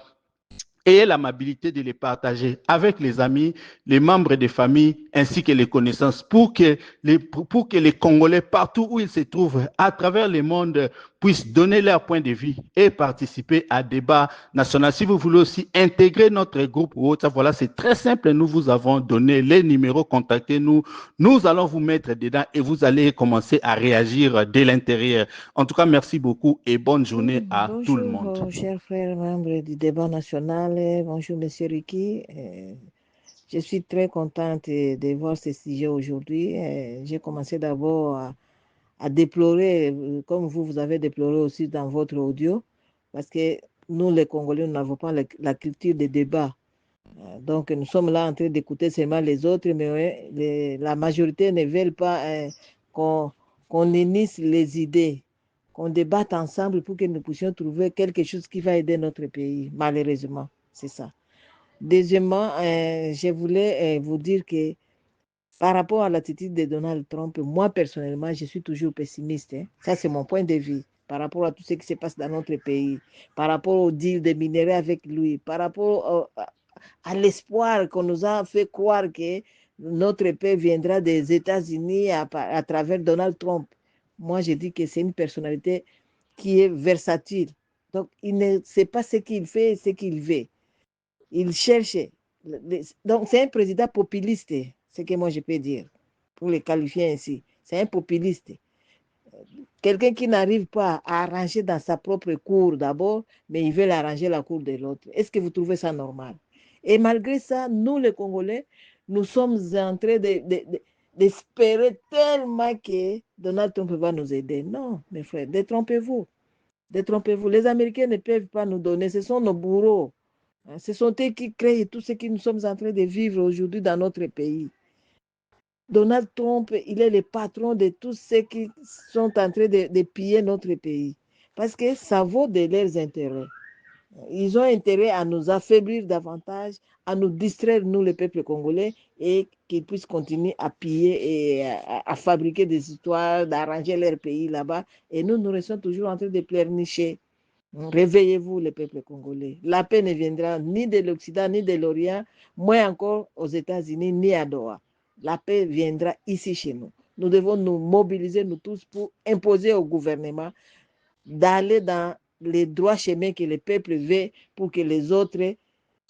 A: ayez l'amabilité de les partager avec les amis, les membres des familles ainsi que les connaissances pour que les Congolais, partout où ils se trouvent à travers le monde, puissent donner leur point de vue et participer à débat national. Si vous voulez aussi intégrer notre groupe WhatsApp, voilà, c'est très simple. Nous vous avons donné les numéros, contactez-nous. Nous allons vous mettre dedans et vous allez commencer à réagir dès l'intérieur. En tout cas, merci beaucoup et bonne journée à tout le monde.
N: Bonjour, chers frères membres du débat national. Bonjour, monsieur Ricky. Je suis très contente de voir ce sujet aujourd'hui. J'ai commencé d'abord à déplorer, comme vous avez déploré aussi dans votre audio, parce que nous, les Congolais, nous n'avons pas la culture des débats. Donc, nous sommes là en train d'écouter seulement les autres, mais la majorité ne veulent pas qu'on unisse les idées, qu'on débatte ensemble pour que nous puissions trouver quelque chose qui va aider notre pays, malheureusement. C'est ça. Deuxièmement, je voulais vous dire que par rapport à l'attitude de Donald Trump, moi personnellement, je suis toujours pessimiste. Ça, c'est mon point de vue par rapport à tout ce qui se passe dans notre pays, par rapport au deal des minerais avec lui, par rapport à l'espoir qu'on nous a fait croire que notre paix viendra des États-Unis à travers Donald Trump. Moi, je dis que c'est une personnalité qui est versatile. Donc, il ne sait pas ce qu'il fait, ce qu'il veut. Il cherche. Donc, c'est un président populiste, ce que moi je peux dire, pour le qualifier ainsi. C'est un populiste. Quelqu'un qui n'arrive pas à arranger dans sa propre cour d'abord, mais il veut arranger la cour de l'autre. Est-ce que vous trouvez ça normal? Et malgré ça, nous les Congolais, nous sommes en train d'espérer tellement que Donald Trump va nous aider. Non, mes frères, détrompez-vous. Détrompez-vous. Les Américains ne peuvent pas nous donner, ce sont nos bourreaux. Ce sont eux qui créent tout ce que nous sommes en train de vivre aujourd'hui dans notre pays. Donald Trump, il est le patron de tous ceux qui sont en train de piller notre pays. Parce que ça vaut de leurs intérêts. Ils ont intérêt à nous affaiblir davantage, à nous distraire, nous, le peuple congolais, et qu'ils puissent continuer à piller et à fabriquer des histoires, d'arranger leur pays là-bas. Et nous, nous restons toujours en train de pleurnicher. Réveillez-vous, le peuple congolais. La paix ne viendra ni de l'Occident, ni de l'Orient, moins encore aux États-Unis, ni à Doha. La paix viendra ici chez nous. Nous devons nous mobiliser, nous tous, pour imposer au gouvernement d'aller dans les droits chemins que le peuple veut pour que les autres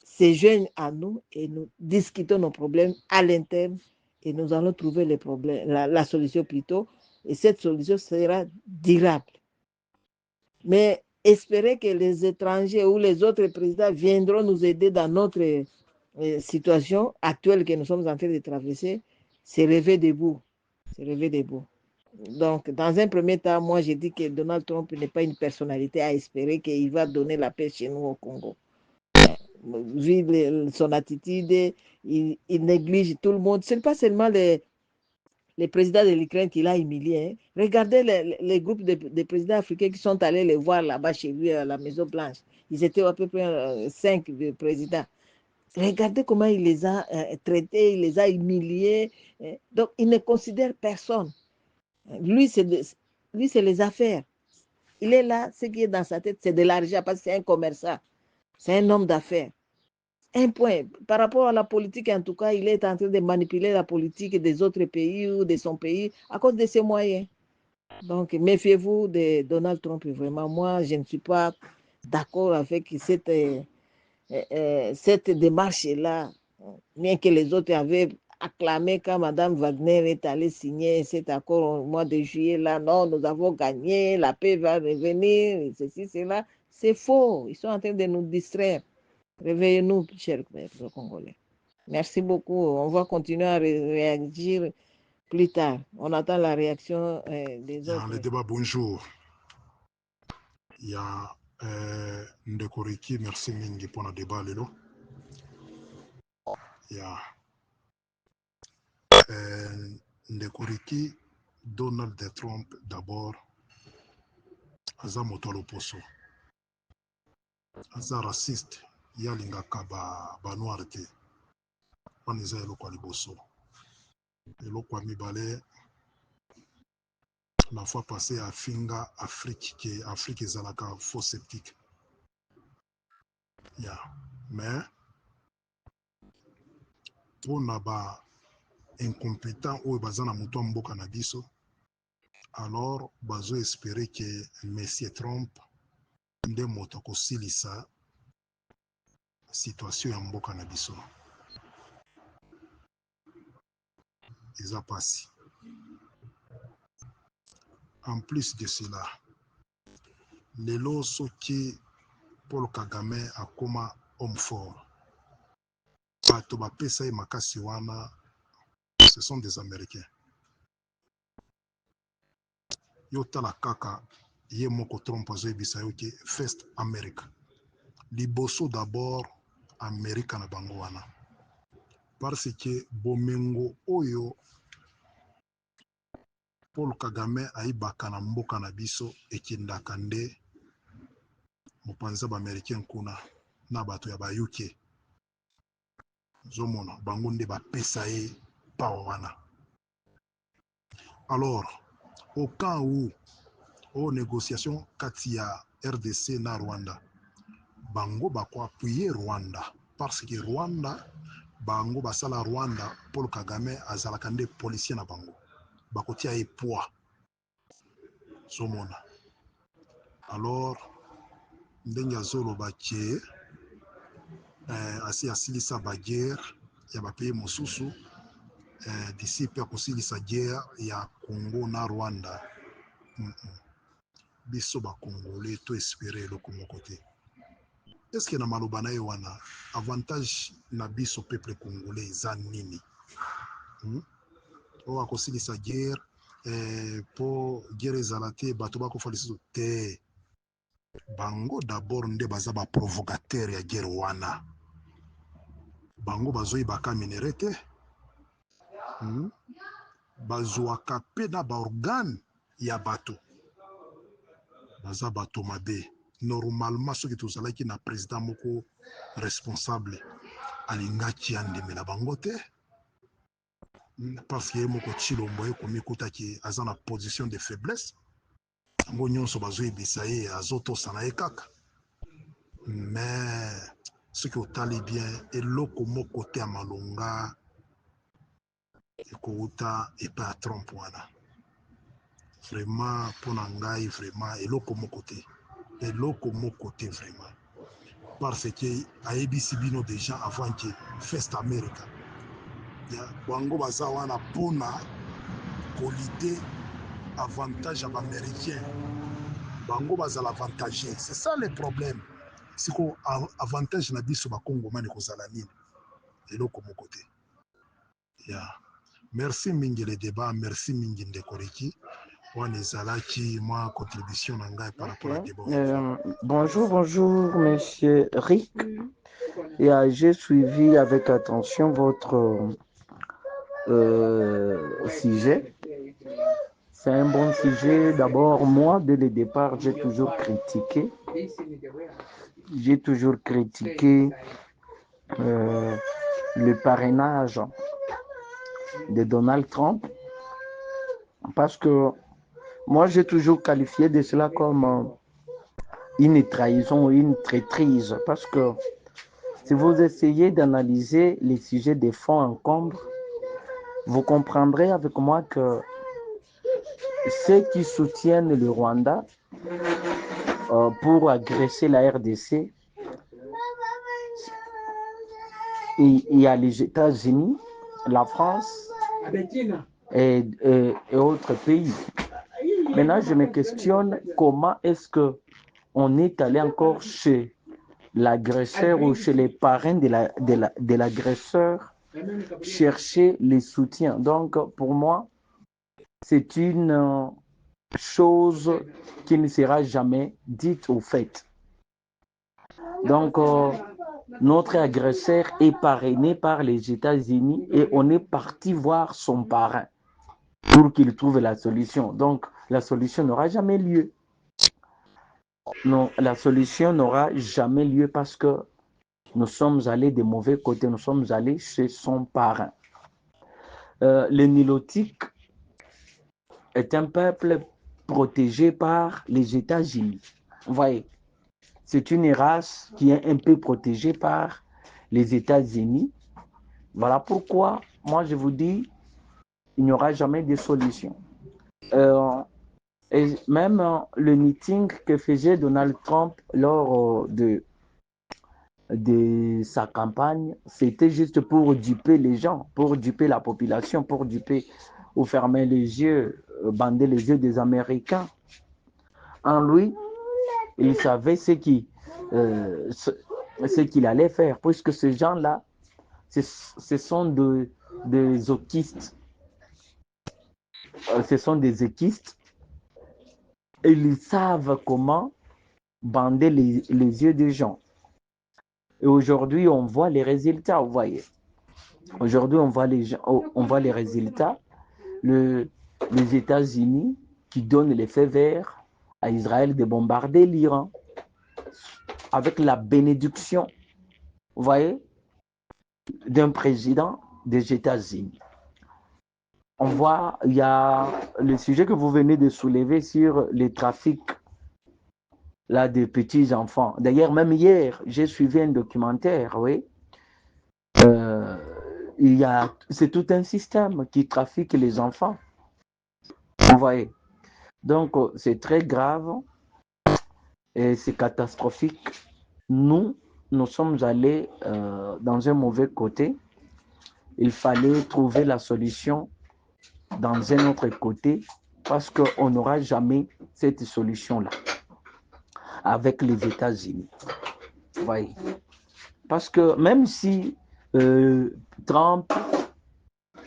N: se joignent à nous et nous discutons nos problèmes à l'interne et nous allons trouver les problèmes, la solution plutôt. Et cette solution sera durable. Mais espérer que les étrangers ou les autres présidents viendront nous aider dans notre situation actuelle que nous sommes en train de traverser, c'est rêver debout. C'est rêver debout. Donc, dans un premier temps, moi, j'ai dit que Donald Trump n'est pas une personnalité à espérer qu'il va donner la paix chez nous au Congo. Vu son attitude, il néglige tout le monde. Ce n'est pas seulement les présidents de l'Ukraine qu'il a humiliés. Hein. Regardez les groupes de présidents africains qui sont allés les voir là-bas chez lui à la Maison-Blanche. Ils étaient à peu près 5 présidents. Regardez comment il les a traités, il les a humiliés. Donc, il ne considère personne. Lui, c'est les affaires. Il est là, ce qui est dans sa tête, c'est de l'argent, parce que c'est un commerçant. C'est un homme d'affaires. Un point. Par rapport à la politique, en tout cas, il est en train de manipuler la politique des autres pays ou de son pays à cause de ses moyens. Donc, méfiez-vous de Donald Trump, vraiment. Moi, je ne suis pas d'accord avec cette démarche-là, bien que les autres avaient acclamé quand Mme Wagner est allée signer cet accord au mois de juillet. Là, non, nous avons gagné, la paix va revenir, ceci, cela. C'est faux. Ils sont en train de nous distraire. Réveillez-nous, chers Congolais. Merci beaucoup. On va continuer à réagir plus tard. On attend la réaction des
O: Dans
N: autres.
O: le débat, bonjour. Il y a Ndekoriki, merci mingi pour le débat. Il y a Ndekoriki, Donald Trump d'abord, Aza Motolo Poso. Aza raciste, Yalingaka ba noir te. On est à l'eau liboso. L'eau mibale. La fois passée à Finga, Afrique, qui Afrique est à la faux sceptique. Yeah. Mais, pour naba incompétent ou bazana mouton mboka na biso, alors bazo espérer que Monsieur Trump nde moto ko silisa situation ya mboka na biso. Eza pasi. En plus de cela, lelo soki Paul Kagame akoma homme fort. Bato bapesa ye makasi wana, ce sont des Américains. Yo tala kaka ye moko Trump azo ebisa yo ke First America. Liboso d'abord America na bango wana. Parce que bomengo oyo Paul Kagame aibaka na mboka na biso ekendaka nde mopanza ba Américain kuna na bato ya ba UK. Zomona bango nde bapesa ye power wana. Alors, au cas où aux négociations kati ya RDC na Rwanda, bango bako appuyer Rwanda parce que Rwanda bango basala Rwanda Paul Kagame azalaka nde policier na bango. Bako tia ye poids. Zomona. Alors, ndenge azolo bakie asi asilisa ba guerre ya ba pays mosusu d'ici pe akosilisa guerre ya Congo na Rwanda. Biso ba Congolais to espérer eloko moko te. Est-ce que na maloba na ye wana avantage na biso peuple congolais eza nini? O akosilisa guerre po guerre ezala te bato bakofa lisusu te. Bango d'abord nde baza ba provocateur ya guerre wana. Bango bazoyibaka minere te. Bazwaka pe na ba organe ya bato. Baza bato mabe. Normalement soki tozalaki na président moko responsable alingaki andimela bango te. Parce que moko Tshilombo ekomi kutaki aza na position de faiblesse. Ngo nyonso bazoyebisa ye azotosana ye kaka. Mais soki otali bien eloko moko te ya malonga ekouta epa ya Trump wana. Vraiment pour ngai vraiment eloko moko te. Eloko moko te vraiment. Parce que aebisi bino déjà avant que First America. Bango baza wana pona kolide avantage à l'américain. Bango baza l'avantagé. C'est ça le problème. C'est qu'on avantage na biso ba Congo mani kozala nini. Eloko moko te. Merci mingi le débat, merci mingi Ndekoriki. Ma contribution par rapport à débat.
P: Bonjour, monsieur Rick. Et j'ai suivi avec attention votre sujet. C'est un bon sujet. D'abord, moi, dès le départ, j'ai toujours critiqué le parrainage de Donald Trump parce que moi, j'ai toujours qualifié de cela comme une trahison, une traîtrise, parce que si vous essayez d'analyser les sujets des fonds en combre, vous comprendrez avec moi que ceux qui soutiennent le Rwanda pour agresser la RDC, il y a les États-Unis, la France et autres pays. Maintenant, je me questionne comment est-ce qu'on est allé encore chez l'agresseur ou chez les parrains de l'agresseur chercher les soutiens. Donc, pour moi, c'est une chose qui ne sera jamais dite au fait. Donc, notre agresseur est parrainé par les États-Unis et on est parti voir son parrain pour qu'il trouve la solution. Donc, la solution n'aura jamais lieu. Non, la solution n'aura jamais lieu parce que nous sommes allés des mauvais côtés, nous sommes allés chez son parrain. Les Nilotiques est un peuple protégé par les États-Unis. Vous voyez, c'est une race qui est un peu protégée par les États-Unis. Voilà pourquoi, moi je vous dis, il n'y aura jamais de solution. Et même le meeting que faisait Donald Trump lors de sa campagne, c'était juste pour duper les gens, pour duper la population, pour duper ou fermer les yeux, bander les yeux des Américains. En lui, il savait ce qu'il allait faire, puisque ces gens-là, ce sont des autistes. Ce sont des équistes. Et ils savent comment bander les yeux des gens. Et aujourd'hui, on voit les résultats, vous voyez. Aujourd'hui, on voit les résultats. Les États-Unis qui donnent les faits verts à Israël de bombarder l'Iran avec la bénédiction, vous voyez, d'un président des États-Unis. On voit, il y a le sujet que vous venez de soulever sur les trafics là, des petits enfants. D'ailleurs, même hier, j'ai suivi un documentaire, oui. C'est tout un système qui trafique les enfants. Vous voyez. Donc, c'est très grave et c'est catastrophique. Nous sommes allés dans un mauvais côté. Il fallait trouver la solution dans un autre côté parce qu'on n'aura jamais cette solution-là avec les États-Unis. Vous voyez. Parce que même si Trump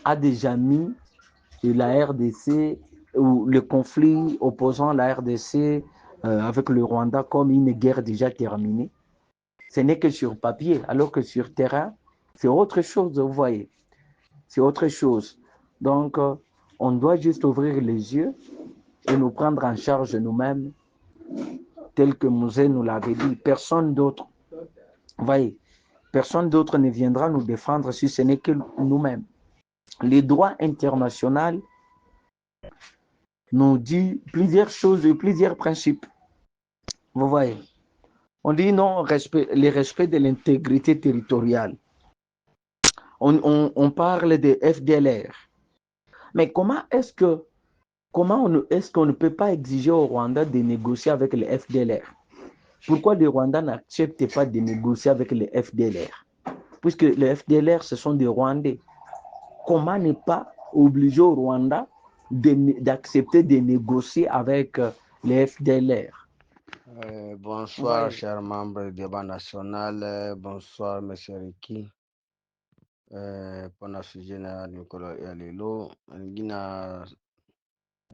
P: a déjà mis la RDC ou le conflit opposant la RDC avec le Rwanda comme une guerre déjà terminée, ce n'est que sur papier, alors que sur terrain, c'est autre chose, vous voyez. C'est autre chose. Donc, on doit juste ouvrir les yeux et nous prendre en charge nous-mêmes, tel que Mouzé nous l'avait dit. Personne d'autre, vous voyez, personne d'autre ne viendra nous défendre si ce n'est que nous-mêmes. Le droit international nous dit plusieurs choses et plusieurs principes. Vous voyez, on dit non, le respect de l'intégrité territoriale. On parle de FDLR. Mais comment est-ce qu'on ne peut pas exiger au Rwanda de négocier avec les FDLR? Pourquoi le Rwanda n'accepte pas de négocier avec les FDLR? Puisque les FDLR, ce sont des Rwandais. Comment ne pas obliger au Rwanda d'accepter de négocier avec les FDLR?
Q: Bonsoir, chers membres du débat national. Bonsoir, M. Riki. Pona sujet na Nicolas Yalelo. Ngina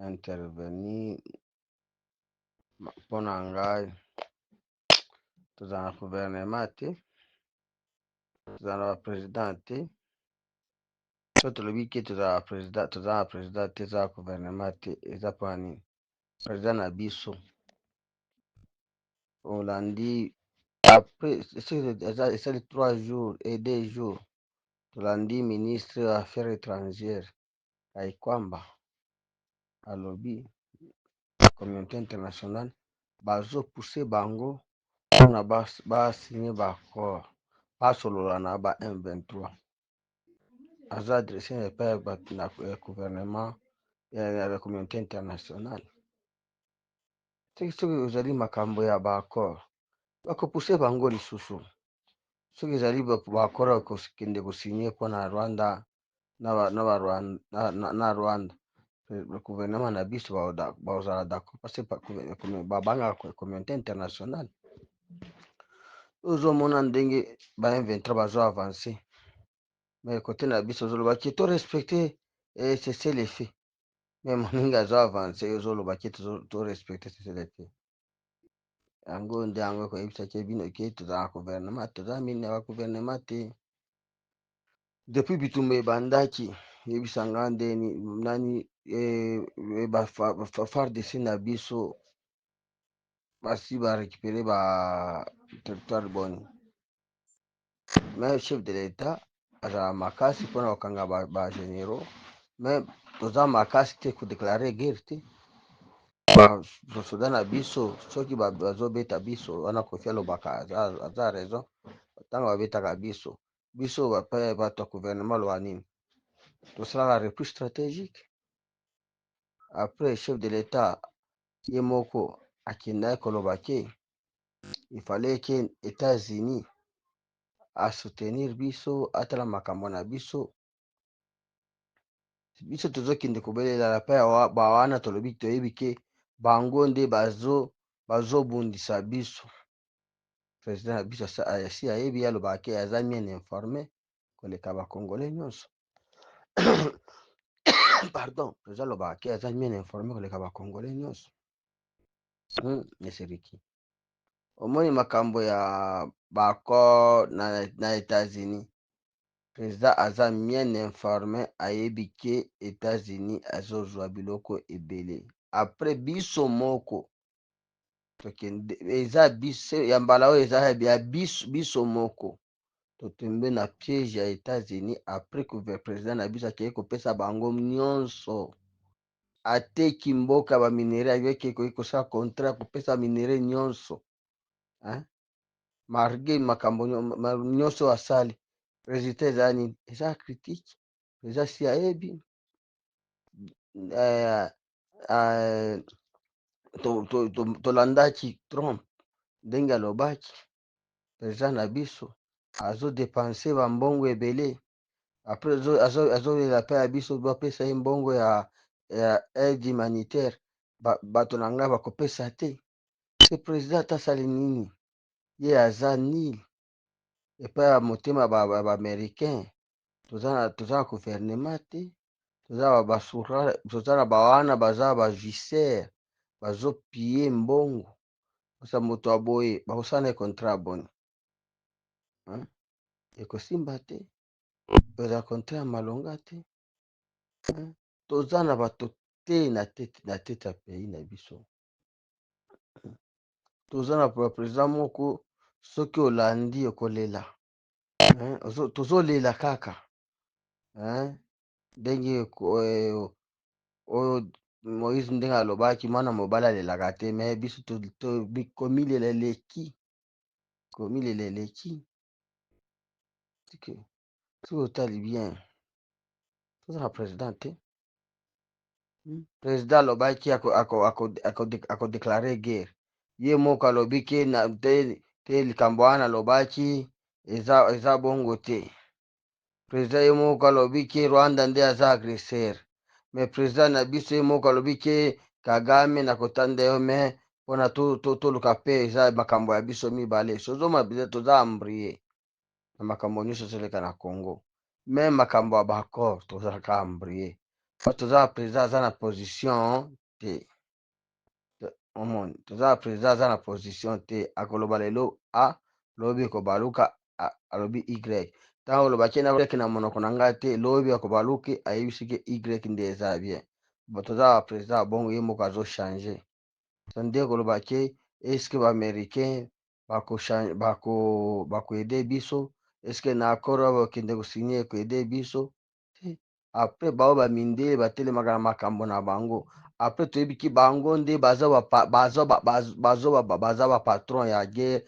Q: interveni. Pona ngai. Tuzana gouvernement te. Tuzana président te. Soto le wiki tuzana président te za gouvernement te. Eza pani. Président na biso. Hollandi. Après, c'est les 3 jours et 2 jours. Hollandi, ministre des Affaires étrangères. Kwamba alobi la communauté internationale bazo pousser bango mpona basigner baaccord basolola na ba M23 aza adressé epai na gouvernement ya la communauté internationale. Soki ezali makambo ya baaccord bakopousse bango lisusu, soki ezali baaccord akokende kosigne mpona Rwanda na Rwanda, le gouvernement na biso bazala d'accord parce que babangaka communauté internationale. Ozomona ndenge ba M23 bazo avancer, mais côté na biso ozoloba ke to respecter cessez les faits. Mais moninga azo avance ozoloba ke to respecter cessez les faits. Yango nde yango ekoyebisaki bino ke tozala na gouvernement toza mine ya gouvernement te. Depuis bitumba ebandaki yebisanga ndeni nani FARDC na biso basi barécupere ba territoire boni. Mais chef de l'état azala makasi mpona kokanga ba généraux, mais toza makasi te kodéclare guerre te. Basoda na biso soki bazobeta biso wana kofi alobaka aza raison ntango babetaka biso biso bato ya gouvernement aloba nini tosalaka reprise stratégique. Après chef de l'état ye moko akendaki koloba ke il fallait ke États-Unis asoutenir biso atala makambo na biso. Biso tozokende kobelela epai ya bawana tolobi toyebi ke bango nde bazobundisa biso. Président na biso asi ayebi alobaka ke aza bien informé koleka bakongolais nyonso. Pardon, président alobaka ke aza bien informé koleka bakongolais nyonso. Eseriki omoni makambo ya baaccord na États-Unis, président aza bien informé ayebi ke États-Unis azozwa biloko ebele. Après biso moko eza biso ya mbala oyo eza ya biso moko totembe na piège ya États-Unis. Après que président na biso akei kopesa bango nyonso ateki mboka baminere ayeki ekoki kosala contrat kopesa minere nyonso malgré makambo nyonso asali. Résultat eza nini? Eza critique. Eza si ayebi tolandaki Trump ndenge alobaki président na biso azodepanse bambongo ebele. Après azolela mpe ya biso bapesa ye mbongo ya aide humanitaire bato na ngai bakopesa te. Se président atasali nini? Ye aza nil epai ya motema baaméricain. Toza na gouvernement te, toza na bawana baza bavisere bazopie mbongo osa moto aboye bakosala contrat boni ekosimba te. Eza contrat ya malonga te. Toza na bato te na tete ya pays na biso. Toza na président moko soki olandi okolela. Tozolela kaka ndenge oyo Moïse ndenge alobaki mwana mobali alelaka te, me biso komilela eleki soki otali bien toza na président te. Président alobaki akodeklare guerre, ye moko alobi ke te likambo wana alobaki eza bongo te. Président ye moko alobi ke Rwanda nde aza agresseur, me président na biso ye moko alobi ke Kagame na kotanda yo me mpona toluka mpe eza makambo ya biso mibale. Sozoma biso toza ambrie na makambo nyonso ezoleka na Congo, me makambo ya baaccord tozalaka ambrie. Toza président aza na position te. Omoni toza président aza na position te, akoloba lelo A lobi ekobaluka alobi Y. Ntango olobaki na Y na monoko na ngai te, lobi akobaluki ayebisiki Y nde eza bien. Toza président bongo ye moko azochange. Nde kolobaki eske baaméricain bakoede biso, eske na accord oyo bakende kosigne ekoede biso te. Après bao bamindele batelemaka na makambo na bango. Après toyebiki bango nde baza bapatron ya guerre,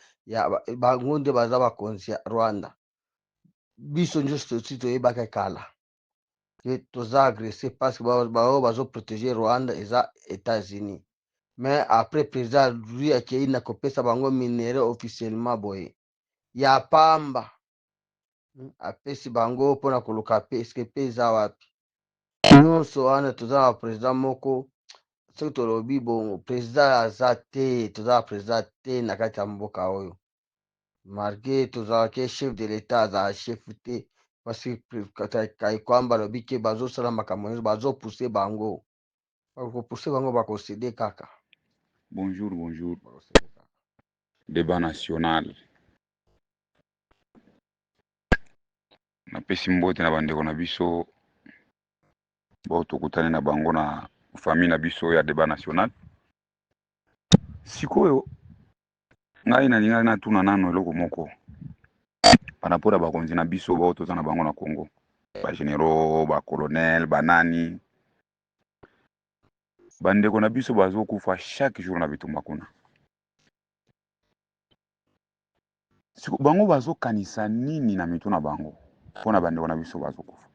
Q: bango nde baza bakonzi ya Rwanda. Biso nyonso toyebaka kala toza agressé parce que bao bazoprotege Rwanda eza États-Unis. Mais après président lui akei na kopesa bango minere officiellement boye ya pamba apesi bango mpona koluka pe eske pe eza wapi nyonso wana. Toza na président moko soki tolobi bongo président aza te, toza na président te na kati ya mboka oyo. Malgré tozalaki chef de l'état azala chef te, parce que kwamba lobike bazosala makambo bazopousse bango bakopousse bango bakosede kaka.
R: Bonjour, bonjour. Débat national. Napesi mbote na bandeko na biso bao tokutane na bango na famille na biso ya débat national. Sikoyo ngai na linga na tuna nano eloko moko. Panapora bakonzi na biso bao toza na bango na Congo. Ba généraux, ba colonel, ba nani. Bandeko na biso bazo kufa chaque jour na bitumba kuna. Siko bango bazo kanisa nini na mituna bango. Pona bandeko na biso bazo kufa.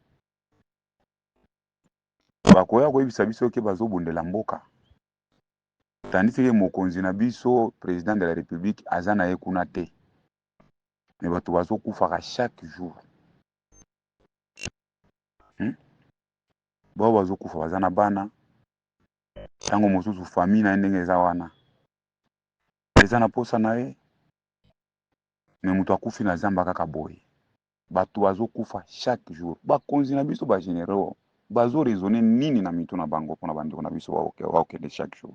R: Bakoya koyebisa biso ke bazo bundela mboka. Tandis que mokonzi na biso président de la République azana ye kuna te. Mais bato bazo kufa chaque jour. Bao bazo kufa bazana bana. Tango mosusu famille na ndenge eza wana. Eza na posa na ye. Mais mutu akufi na zamba kaka boye. Bato bazo kufa chaque jour. Bakonzi na biso ba généraux bazo raisonner nini na mitu na bango pona bandeko na biso wa okende chaque jour.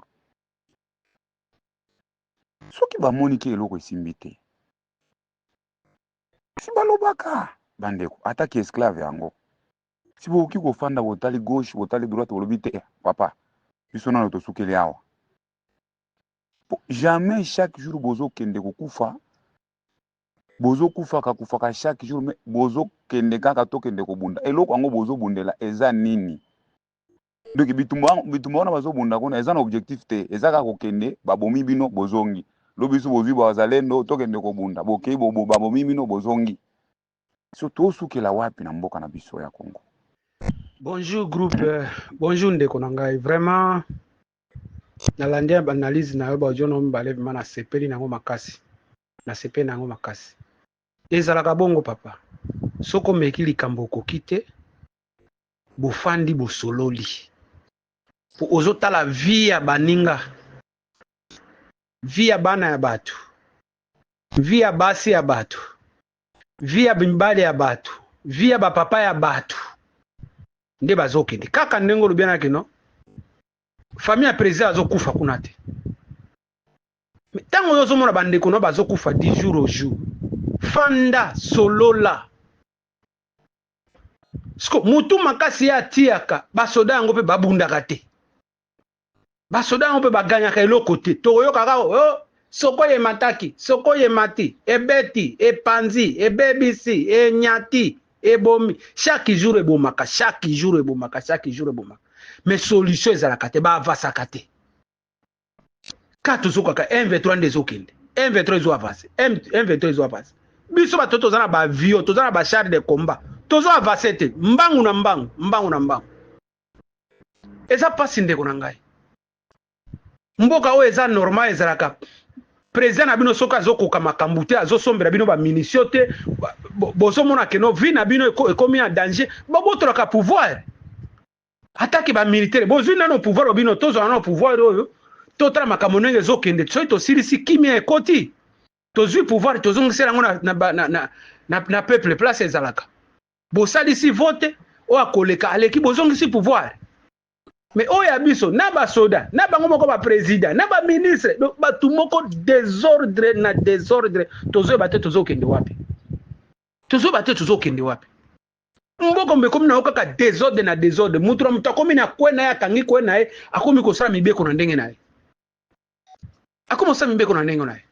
R: Soki ba moniki eloko esimbi te. Si balobaka bandeko ataki esclave yango. Si boki kofanda botali gauche botali droite bolobi te papa biso na to sukeli awa. Jamais chaque jour bozo kende kokufa. Bozo kufa ka kufa ka chaque jour mais bozo kende kaka to kende ko bunda. Eloko yango bozo bundela eza nini? Donc bitumba na bazo bunda kona eza na objectif te. Eza ka ko kende babomi bino bozongi. Lobiso bozwi bazalendo to kende ko bunda. Bokei bobo babomi bino bozongi. So to sukela wapi na mboka na biso ya Congo.
S: Bonjour groupe, bonjour ndeko na ngai. Vraiment nalandi analyse na yo ba jono mbale na sepeli nango makasi. Na sepeli nango makasi. Ezalaka bongo papa. Soko meki likambo kokite bofandi bosololi. Po ozotala vie ya baninga. Vie ya bana ya batu. Vie ya basi ya batu. Vie ya bimbali ya batu. Vie ya bapapa ya batu. Nde bazokende kaka ndengo lubiana kino famille ya président azokufa kuna te tango yozo mona bandeko no bazokufa 10 jours au jour fanda solola sko mutu makasi ya tiaka basoda yango pe babundaka te basoda yango pe baganyaka eloko te toyoka kaka soko ye mataki soko ye mati ebeti epanzi ebebisi enyati ebomi chaque jour ebomaka chaque jour ebomaka chaque jour ebomaka mais solution ezalaka te baavasaka te ka tozokaka M23 ndezokende M23 ezo avance M23 ezo avance biso bato toza na bavio toza na bachar de combat tozo avance te mbangu na mbangu mbangu na mbangu eza pasi ndeko na ngai mboka oyo eza normal ezalaka président na bino soka azokoka makambo te azosombela bino baminisio te bozomona keno vi na bino ekomi en danger bobotolaka pouvoir atake bamilitaire bozwi nano pouvoir o bino tozwa nano pouvoir oyo totala makambo ndenge ezokende soki tosilisi kimia ekoti tozwi pouvoir tozongisela yango na peuple place ezalaka bosalisi vote oyo akoleka aleki bozongisi pouvoir mais oya biso na basoda na bango moko ba président na ba ministre batu moko désordre na désordre tozo bate tozo kende wapi mboko mbekomi na okaka désordre na désordre mutu na mutu akomi na kwena ya kangi kwena ye akomi kosala mibeko na ndenge na ye akomi kosala mibeko na ndenge na ye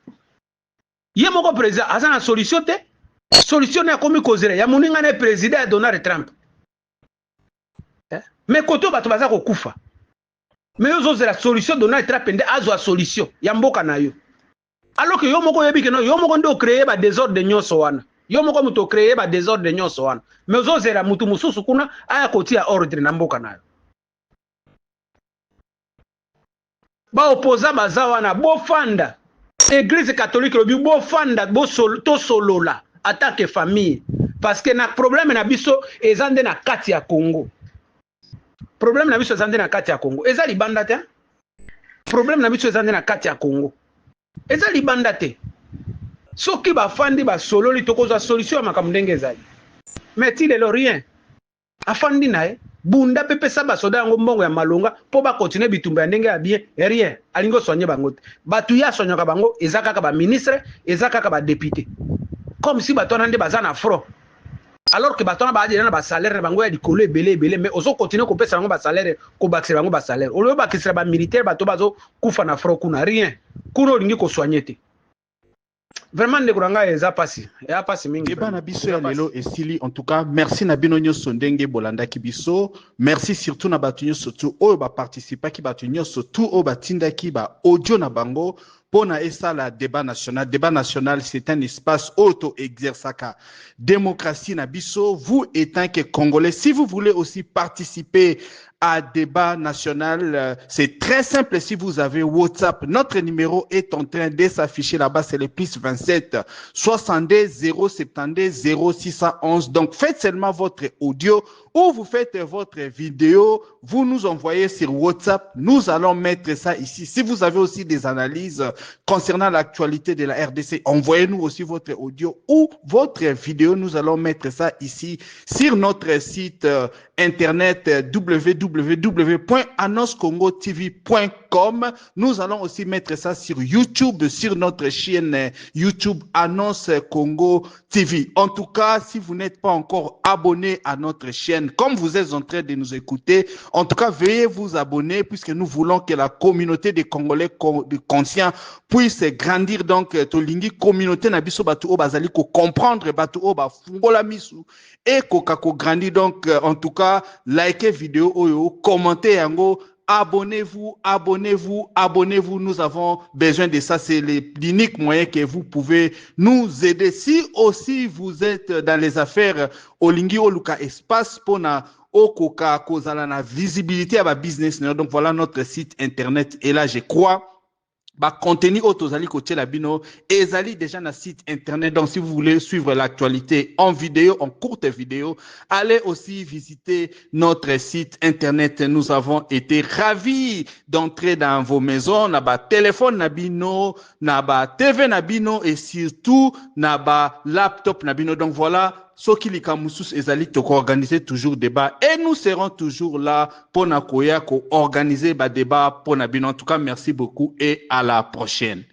S: ye moko président aza na solution te solution na akomi kozela ya moninga na président ya Donald Trump. Mais koto bato baza kokufa. Mais yo zozela solution Donald Trump ende azwa solution ya mboka na yo. Alors que yo moko yebi ke no yo moko ndo créer ba désordre nyonso wana. Yo moko muto créer ba désordre nyonso wana. Mais zozela mutu mususu kuna aya kotia ordre na mboka na yo. Ba opposa baza wana bo fanda. Église catholique lobi bo fanda bo to solola attaque famille parce que na problème na biso ezande na kati ya Congo. Problème na biso ezande na kati ya Congo. Eza libanda te. Problème na biso ezande na kati ya Congo. Eza libanda te. Soki ba fandi ba sololi tokozwa solution ya makambo ndenge ezali. mais ti lelo rien afandi na ye bunda pe pesa basoda yango mbongo ya malonga po bakontinue bitumba ya ndenge ya bien rien alingo soigner bango te bato ya soignaka bango eza kaka baministre eza kaka badepute comme si bato wana nde baza na front alors que bato wana baadela na basalaire na bango ya likolo ebele mais ozo continue kopesa bango basalaire kobakisela bango basalaire oloyo bakisela bamilitaire bato bazokufa na front kuna rien kuna olingi kosoigne te vraiment ndeko na ngai eza pasi mingi
A: débat na biso ya lelo esili en tout cas merci na bino nyonso ndenge bolandaki biso merci surtout na bato nyonso tu oyo baparticipaki bato nyonso tu oyo batindaki ba audio na bango pona esala débat national c'est un espace auto exerçaka démocratie na biso vous étant que congolais si vous voulez aussi participer à débat national, c'est très simple si vous avez WhatsApp. Notre numéro est en train de s'afficher là-bas, c'est le plus 27 62 072 0611. Donc faites seulement votre audio ou vous faites votre vidéo, vous nous envoyez sur WhatsApp, nous allons mettre ça ici. Si vous avez aussi des analyses concernant l'actualité de la RDC, envoyez-nous aussi votre audio ou votre vidéo, nous allons mettre ça ici sur notre site internet www.annoncecongotv.com. Nous allons aussi mettre ça sur YouTube, sur notre chaîne YouTube Annonce Congo TV. En tout cas, si vous n'êtes pas encore abonné à notre chaîne, comme vous êtes en train de nous écouter, en tout cas, veuillez vous abonner puisque nous voulons que la communauté des Congolais conscients puisse grandir. Donc, tolingi communauté na biso batu o bazali ko comprendre batu o ba fungola misu et ko grandir. Donc, en tout cas, likez vidéo oyo, commentez yango. Abonnez-vous. Nous avons besoin de ça. C'est l'unique moyen que vous pouvez nous aider. Si aussi vous êtes dans les affaires, Olingi Oluka Espace, pona Okoka, Kozala na visibilité à ma business. Donc voilà notre site internet. Et là, je crois, contenu autozali côté la bino et zali déjà na site internet. Donc si vous voulez suivre l'actualité en vidéo, en courte vidéo, allez aussi visiter notre site internet. Nous avons été ravis d'entrer dans vos maisons, na ba téléphone na bino, na ba TV na bino et surtout na ba laptop na bino. Donc voilà, Soki Likamusus ezali toko organiser toujours débat et nous serons toujours là pour na koya ko organiser ba débat pour na bino. En tout cas, merci beaucoup et à la prochaine.